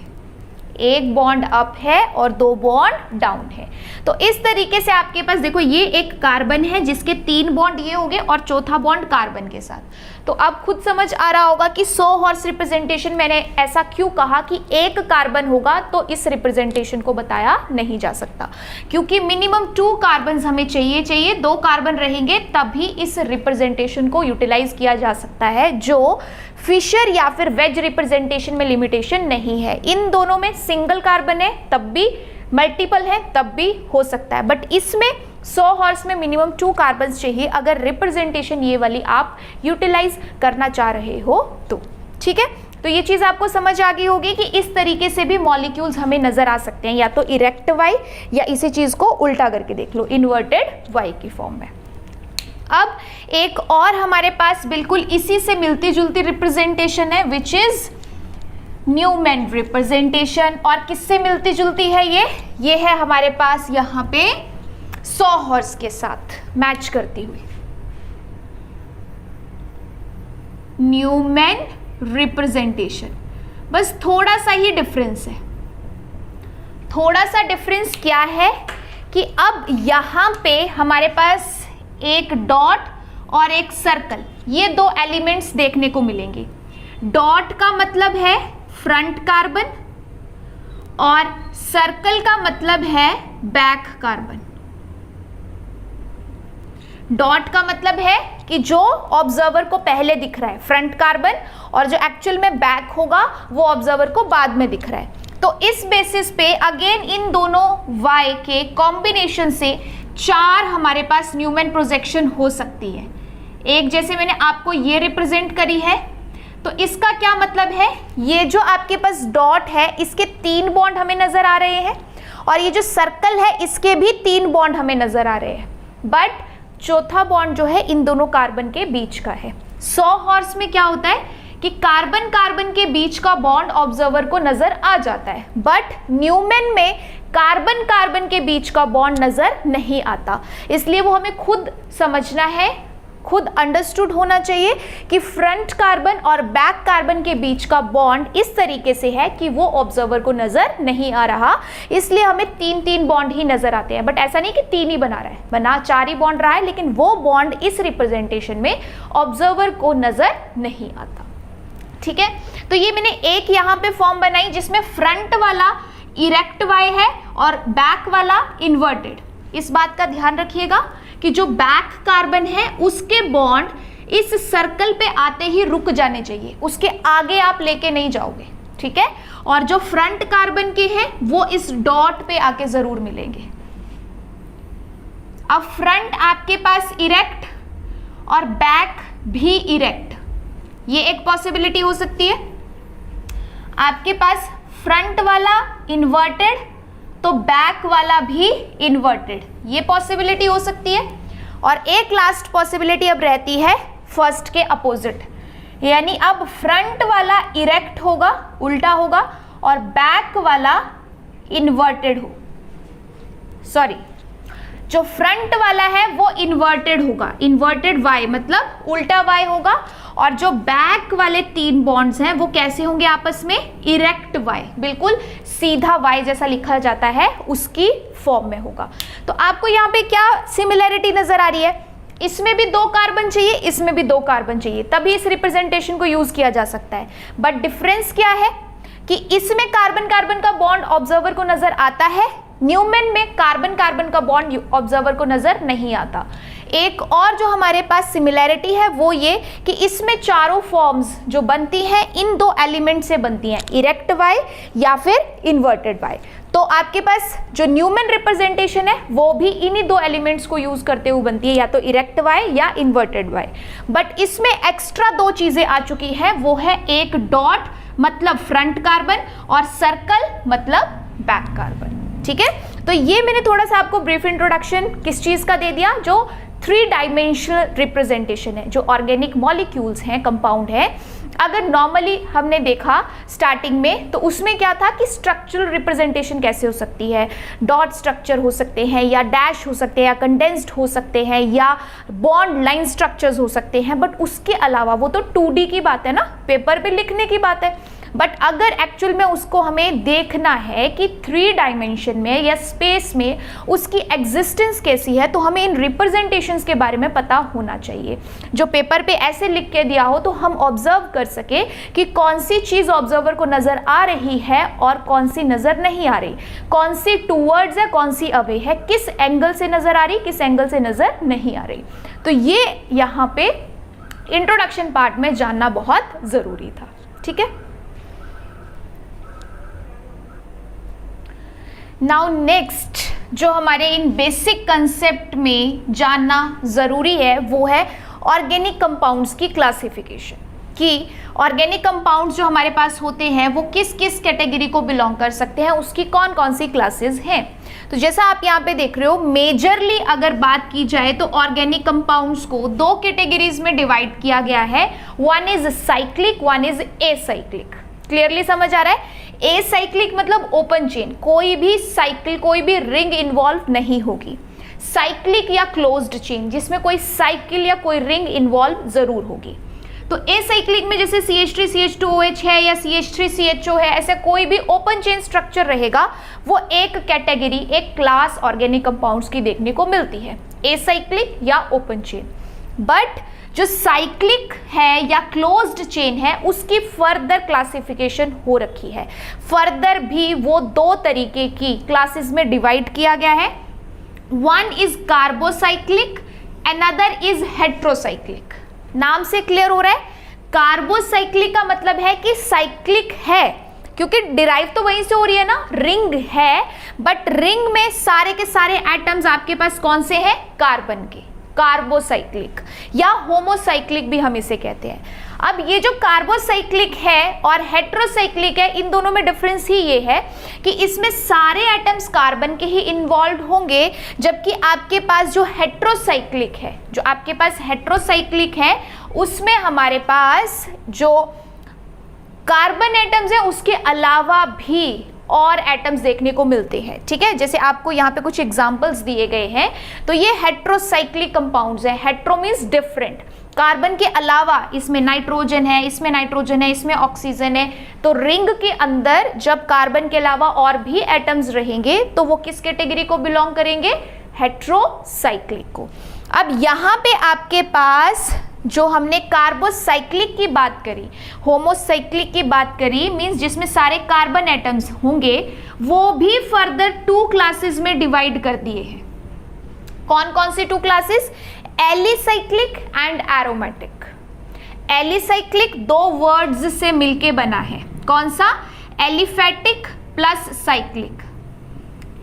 1 बॉन्ड अप है और 2 बॉन्ड डाउन है। तो इस तरीके से आपके पास देखो ये एक कार्बन है जिसके 3 बॉन्ड ये हो गए और चौथा बॉन्ड कार्बन के साथ। तो अब खुद समझ आ रहा होगा कि सॉ हॉर्स रिप्रेजेंटेशन मैंने ऐसा क्यों कहा कि 1 कार्बन होगा तो इस रिप्रेजेंटेशन को बताया नहीं जा सकता, क्योंकि मिनिमम 2 कार्बन हमें चाहिए, 2 कार्बन रहेंगे तभी इस रिप्रेजेंटेशन को यूटिलाइज किया जा सकता है, जो फिशर या फिर वेज रिप्रेजेंटेशन में लिमिटेशन नहीं है। इन दोनों में सिंगल कार्बन है तब भी, मल्टीपल है तब भी हो सकता है, बट इसमें सॉ हॉर्स में मिनिमम 2 कार्बन चाहिए अगर रिप्रेजेंटेशन ये वाली आप यूटिलाइज करना चाह रहे हो तो। ठीक है, तो ये चीज आपको समझ आ गई होगी कि इस तरीके से भी मॉलिक्यूल्स हमें नजर आ सकते हैं, या तो इरेक्ट Y या इसी चीज को उल्टा करके देख लो, इन्वर्टेड Y की फॉर्म में। अब एक और हमारे पास बिल्कुल इसी से मिलती जुलती रिप्रेजेंटेशन है, विच इज न्यूमैन रिप्रेजेंटेशन। और किससे मिलती जुलती है ये है हमारे पास यहाँ पे सॉ हॉर्स के साथ मैच करती हुई न्यूमैन रिप्रेजेंटेशन। बस थोड़ा सा ही डिफरेंस है। थोड़ा सा डिफरेंस क्या है कि अब यहाँ पे हमारे पास एक डॉट और एक सर्कल, ये 2 एलिमेंट्स देखने को मिलेंगे। डॉट का मतलब है फ्रंट कार्बन और सर्कल का मतलब है बैक कार्बन। डॉट का मतलब है कि जो ऑब्जर्वर को पहले दिख रहा है फ्रंट कार्बन, और जो एक्चुअल में बैक होगा वो ऑब्जर्वर को बाद में दिख रहा है। तो इस बेसिस पे अगेन इन दोनों Y के कॉम्बिनेशन से 4 हमारे पास न्यूमैन प्रोजेक्शन हो सकती है। एक जैसे मैंने आपको ये रिप्रेजेंट करी है, तो इसका क्या मतलब है, ये जो आपके पास डॉट है इसके 3 बॉन्ड हमें नजर आ रहे हैं, और ये जो सर्कल है इसके भी 3 बॉन्ड हमें नजर आ रहे हैं, बट चौथा बॉन्ड जो है इन दोनों कार्बन के बीच का है। सॉ हॉर्स में क्या होता है कि कार्बन कार्बन के बीच का बॉन्ड ऑब्जर्वर को नजर आ जाता है, बट न्यूमैन में कार्बन कार्बन के बीच का बॉन्ड नजर नहीं आता। इसलिए वो हमें खुद समझना है, खुद अंडरस्टूड होना चाहिए कि फ्रंट कार्बन और बैक कार्बन के बीच का बॉन्ड इस तरीके से है कि वो ऑब्जर्वर को नजर नहीं आ रहा, इसलिए हमें 3-3 बॉन्ड ही नजर आते हैं। बट ऐसा नहीं कि 3 ही बना रहा है, बना 4 ही बॉन्ड रहा है, लेकिन वो बॉन्ड इस रिप्रेजेंटेशन में ऑब्जर्वर को नजर नहीं आता। ठीक है, तो ये मैंने एक यहाँ पे फॉर्म बनाई जिसमें फ्रंट वाला इरेक्ट वाई है और बैक वाला इन्वर्टेड। इस बात का ध्यान रखिएगा कि जो बैक कार्बन है उसके बॉन्ड इस सर्कल पे आते ही रुक जाने चाहिए, उसके आगे आप लेके नहीं जाओगे। ठीक है, और जो फ्रंट कार्बन के हैं वो इस डॉट पे आके जरूर मिलेंगे। अब फ्रंट आपके पास इरेक्ट और बैक भी इरेक्ट, ये एक पॉसिबिलिटी हो सकती है। आपके पास फ्रंट वाला इन्वर्टेड तो बैक वाला भी इन्वर्टेड, ये पॉसिबिलिटी हो सकती है। और एक लास्ट पॉसिबिलिटी अब रहती है फर्स्ट के अपोजिट, यानी अब फ्रंट वाला इरेक्ट होगा, उल्टा होगा, और बैक वाला इन्वर्टेड हो, सॉरी, जो फ्रंट वाला है वो इन्वर्टेड होगा, इन्वर्टेड वाई मतलब उल्टा वाई होगा, और जो बैक वाले 3 बॉन्ड्स हैं वो कैसे होंगे आपस में, इरेक्ट वाई, बिल्कुल सीधा वाई जैसा लिखा जाता है उसकी फॉर्म में होगा। तो आपको यहाँ पे क्या सिमिलैरिटी नजर आ रही है, इसमें भी 2 कार्बन चाहिए, इसमें भी 2 कार्बन चाहिए, तभी इस रिप्रेजेंटेशन को यूज किया जा सकता है। बट डिफरेंस क्या है कि इसमें कार्बन कार्बन का बॉन्ड ऑब्जर्वर को नजर आता है, न्यूमैन में कार्बन कार्बन का बॉन्ड ऑब्जर्वर को नजर नहीं आता। एक और जो हमारे पास सिमिलैरिटी है वो ये कि इसमें चारों फॉर्म्स जो बनती हैं इन 2 एलिमेंट से बनती हैं, इरेक्ट वाई या फिर इन्वर्टेड वाई। तो आपके पास जो न्यूमैन रिप्रेजेंटेशन है वो भी इन्हीं 2 एलिमेंट्स को यूज करते हुए बनती है, या तो इरेक्ट वाई या इन्वर्टेड वाई। बट इसमें एक्स्ट्रा 2 चीजें आ चुकी हैं, वो है एक डॉट मतलब फ्रंट कार्बन और सर्कल मतलब बैक कार्बन। ठीक है, तो ये मैंने थोड़ा सा आपको ब्रीफ इंट्रोडक्शन किस चीज का दे दिया, जो 3 डायमेंशनल रिप्रेजेंटेशन है, जो ऑर्गेनिक मॉलिक्यूल्स हैं, कंपाउंड है। अगर नॉर्मली हमने देखा स्टार्टिंग में तो उसमें क्या था कि स्ट्रक्चरल रिप्रेजेंटेशन कैसे हो सकती है, डॉट स्ट्रक्चर हो सकते हैं, या डैश हो सकते हैं, या कंडेंस्ड हो सकते हैं, या बॉन्ड लाइन स्ट्रक्चर्स हो सकते हैं। बट उसके अलावा वो तो 2D की बात है ना, पेपर पे लिखने की बात है। बट अगर एक्चुअल में उसको हमें देखना है कि 3 डायमेंशन में या स्पेस में उसकी एग्जिस्टेंस कैसी है, तो हमें इन रिप्रेजेंटेशंस के बारे में पता होना चाहिए, जो पेपर पे ऐसे लिख के दिया हो तो हम ऑब्जर्व कर सके कि कौन सी चीज़ ऑब्जर्वर को नज़र आ रही है और कौन सी नज़र नहीं आ रही, कौन सी टूवर्ड्स है, कौन सी अवे है, किस एंगल से नज़र आ रही, किस एंगल से नज़र नहीं आ रही। तो ये यहाँ पे इंट्रोडक्शन पार्ट में जानना बहुत ज़रूरी था। ठीक है, नाउ नेक्स्ट जो हमारे इन बेसिक कंसेप्ट में जानना ज़रूरी है वो है ऑर्गेनिक कंपाउंड्स की क्लासिफिकेशन, कि ऑर्गेनिक कंपाउंड्स जो हमारे पास होते हैं वो किस किस कैटेगरी को बिलोंग कर सकते हैं, उसकी कौन कौन सी क्लासेस हैं। तो जैसा आप यहाँ पे देख रहे हो, मेजरली अगर बात की जाए तो ऑर्गेनिक कंपाउंड्स को 2 कैटेगरीज में डिवाइड किया गया है, one is cyclic, one is acyclic. Clearly समझ आ रहा है? एसाइक्लिक मतलब ओपन चेन, कोई भी साइकिल, कोई भी रिंग इन्वॉल्व नहीं होगी। साइक्लिक या क्लोज्ड चेन जिसमें कोई साइकिल या कोई रिंग इन्वॉल्व जरूर होगी। तो एसाइक्लिक में जैसे CH3CH2OH है या CH3CHO है, ऐसे कोई भी ओपन चेन स्ट्रक्चर रहेगा, वो एक कैटेगरी, एक क्लास ऑर्गेनिक कंपाउंड्स की देखने को मिलती है, एसाइक्लिक या ओपन चेन। बट जो साइक्लिक है या क्लोज्ड चेन है उसकी फर्दर क्लासिफिकेशन हो रखी है। फर्दर भी वो 2 तरीके की क्लासेस में डिवाइड किया गया है, one is carbocyclic, another is heterocyclic. नाम से क्लियर हो रहा है, कार्बोसाइक्लिक का मतलब है कि साइक्लिक है, क्योंकि डिराइव तो वहीं से हो रही है ना, रिंग है, बट रिंग में सारे के सारे एटम्स आपके पास कौन से हैं, कार्बन के, कार्बोसाइक्लिक या होमोसाइक्लिक भी हम इसे कहते हैं। अब ये जो कार्बोसाइक्लिक है और हेट्रोसाइक्लिक है, इन दोनों में डिफरेंस ही ये है कि इसमें सारे एटम्स कार्बन के ही इन्वॉल्व होंगे, जबकि आपके पास जो हेट्रोसाइक्लिक है, जो आपके पास हेट्रोसाइक्लिक है उसमें हमारे पास जो कार्बन एटम्स है उसके अलावा भी और एटम्स देखने को मिलते हैं, ठीक है। जैसे आपको यहाँ पे कुछ एग्जांपल्स दिए गए हैं, तो ये हेट्रोसाइक्लिक कंपाउंड्स है। हेट्रो मींस डिफरेंट, कार्बन के अलावा इसमें नाइट्रोजन है, इसमें नाइट्रोजन है, इसमें ऑक्सीजन है। तो रिंग के अंदर जब कार्बन के अलावा और भी एटम्स रहेंगे तो वो किस कैटेगरी को बिलोंग करेंगे? हेट्रोसाइक्लिक को। अब यहाँ पे आपके पास जो हमने कार्बोसाइक्लिक की बात करी, होमोसाइक्लिक की बात करी, मींस जिसमें सारे कार्बन एटम्स होंगे, वो भी फर्दर 2 क्लासेस में डिवाइड कर दिए हैं। कौन कौन सी 2 classes? Alicyclic and aromatic. Alicyclic 2 words से मिलके बना है। कौन सा? Aliphatic plus cyclic.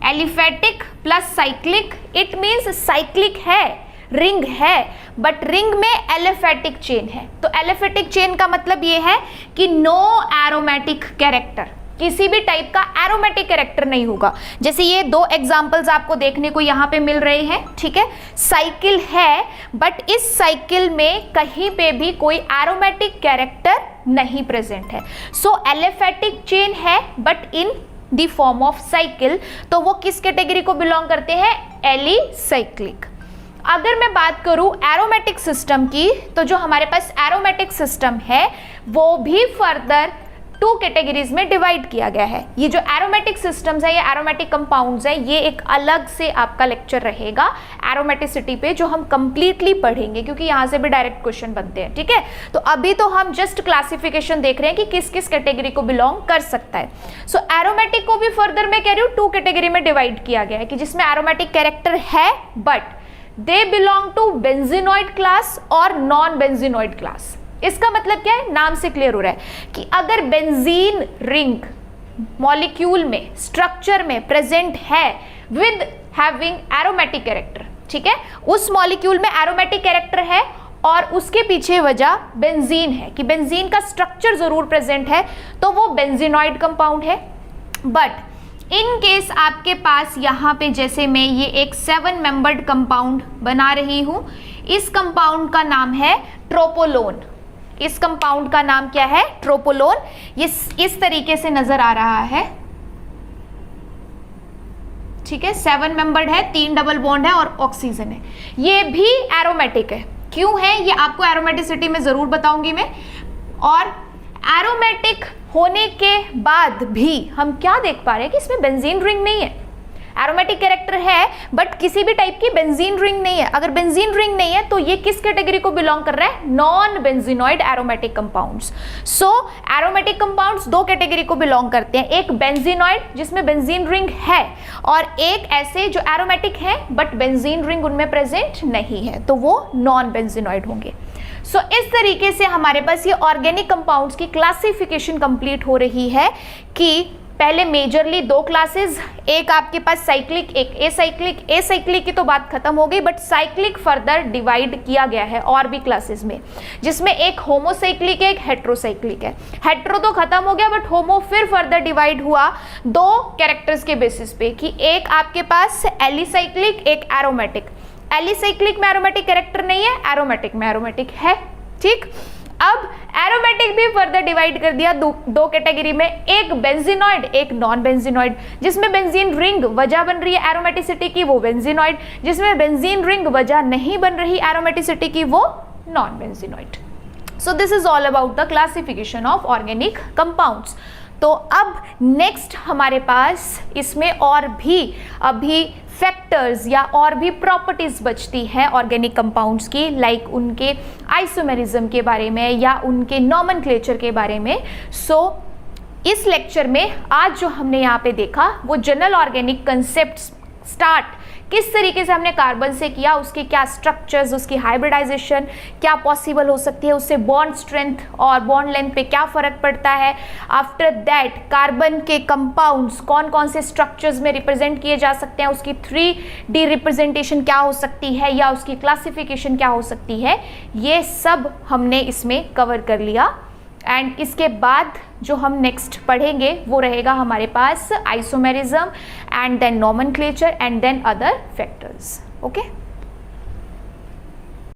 Aliphatic plus cyclic, it means cyclic है, रिंग है, बट रिंग में एलिफेटिक चेन है। तो एलिफेटिक चेन का मतलब ये है कि नो एरोमेटिक कैरेक्टर, किसी भी टाइप का एरोमेटिक कैरेक्टर नहीं होगा। जैसे ये 2 एग्जांपल्स आपको देखने को यहाँ पे मिल रहे हैं, ठीक है। साइकिल है, बट इस साइकिल में कहीं पे भी कोई एरोमेटिक कैरेक्टर नहीं प्रेजेंट है। सो एलिफेटिक चेन है but in the form of cycle, तो वो किस कैटेगरी को बिलोंग करते हैं? एलिसाइक्लिक। अगर मैं बात करूं एरोमेटिक सिस्टम की, तो जो हमारे पास एरोमेटिक सिस्टम है वो भी फर्दर 2 कैटेगरीज में डिवाइड किया गया है। ये जो एरोमेटिक सिस्टम्स है, ये एरोमेटिक कंपाउंड्स है, ये एक अलग से आपका लेक्चर रहेगा एरोमेटिसिटी पे, जो हम कंप्लीटली पढ़ेंगे, क्योंकि यहाँ से भी डायरेक्ट क्वेश्चन बनते हैं, ठीक है। तो अभी तो हम जस्ट क्लासिफिकेशन देख रहे हैं कि किस किस कैटेगरी को बिलोंग कर सकता है। सो एरोमेटिक को भी फर्दर मैं कह रही हूँ 2 कैटेगरी में डिवाइड किया गया है, कि जिसमें एरोमेटिक कैरेक्टर है but they belong to benzenoid class और नॉन बेंजीनॉइड क्लास। इसका मतलब क्या है? नाम से क्लियर हो रहा है कि अगर बेंजीन रिंग मॉलिक्यूल में, स्ट्रक्चर में प्रेजेंट है विद हैविंग एरोमेटिक कैरेक्टर, ठीक है, उस मॉलिक्यूल में एरोमेटिक कैरेक्टर है और उसके पीछे वजह बेंजीन है कि बेंजीन का स्ट्रक्चर जरूर प्रेजेंट है, तो वो बेंजीनॉइड कंपाउंड है। बट इन केस आपके पास यहाँ पे जैसे मैं ये एक 7 मेंबर्ड कंपाउंड बना रही हूं, इस कंपाउंड का नाम है ट्रोपोलोन। इस कंपाउंड का नाम क्या है? ट्रोपोलोन। ये इस तरीके से नजर आ रहा है, ठीक है। 7 मेंबर्ड है, 3 डबल बॉन्ड है और ऑक्सीजन है। ये भी एरोमेटिक है। क्यों है? ये आपको एरोमेटिसिटी में जरूर बताऊंगी मैं। और एरोमेटिक होने के बाद भी हम क्या देख पा रहे हैं कि इसमें बेंजीन रिंग नहीं है। एरोमेटिक कैरेक्टर है बट किसी भी टाइप की बेंजीन रिंग नहीं है। अगर बेंजीन रिंग नहीं है तो ये किस कैटेगरी को बिलोंग कर रहा है? Non benzenoid aromatic compounds. So aromatic compounds 2 category को बिलोंग करते हैं, एक बेंजीनॉइड जिसमें बेंजीन रिंग है और एक ऐसे जो एरोमेटिक है बट बेंजीन रिंग उनमें प्रेजेंट नहीं है, तो वो नॉन बेंजीनॉइड होंगे। सो इस तरीके से हमारे पास ये ऑर्गेनिक कंपाउंड्स की क्लासिफिकेशन कंप्लीट हो रही है कि पहले मेजरली 2 क्लासेस, एक आपके पास साइक्लिक, एक एसाइक्लिक। एसाइक्लिक की तो बात खत्म हो गई, बट साइक्लिक फर्दर डिवाइड किया गया है और भी क्लासेस में, जिसमें एक होमोसाइक्लिक है, एक हेट्रोसाइक्लिक है। हेट्रो तो खत्म हो गया बट होमो फिर फर्दर डिवाइड हुआ 2 कैरेक्टर्स के बेसिस पे, कि एक आपके पास एलिसाइक्लिक, एक एरोमेटिक। एलिसाइक्लिक में एरोमेटिक कैरेक्टर नहीं है, एरोमेटिक में एरोमेटिक है, ठीक। अब एरोमेटिक भी फर्दर डिवाइड कर दिया 2 कैटेगरी में, एक बेंजीनॉइड, एक नॉन बेंजीनॉइड। जिसमें बेंजीन रिंग वजह बन रही है एरोमेटिसिटी की, वो बेंजीनॉइड। जिसमें बेंजीन रिंग वजह नहीं बन रही एरोमेटिसिटी की, वो non benzenoid. So this is all about the classification of organic compounds. तो अब नेक्स्ट हमारे पास इसमें और भी अभी फैक्टर्स या और भी प्रॉपर्टीज बचती हैं ऑर्गेनिक कंपाउंड्स की, लाइक उनके आइसोमेरिज्म के बारे में या उनके नॉमेनक्लेचर के बारे में। सो इस लेक्चर में आज जो हमने यहाँ पे देखा वो जनरल ऑर्गेनिक कंसेप्ट्स स्टार्ट किस तरीके से हमने कार्बन से किया, उसके क्या स्ट्रक्चर्स, उसकी हाइब्रिडाइजेशन क्या पॉसिबल हो सकती है, उससे बॉन्ड स्ट्रेंथ और बॉन्ड लेंथ पे क्या फ़र्क पड़ता है। आफ्टर दैट कार्बन के कंपाउंड्स कौन कौन से स्ट्रक्चर्स में रिप्रेजेंट किए जा सकते हैं, उसकी 3D रिप्रेजेंटेशन क्या हो सकती है या उसकी क्लासिफिकेशन क्या हो सकती है, ये सब हमने इसमें कवर कर लिया। एंड इसके बाद जो हम नेक्स्ट पढ़ेंगे वो रहेगा हमारे पास isomerism and then nomenclature and then other factors. Okay.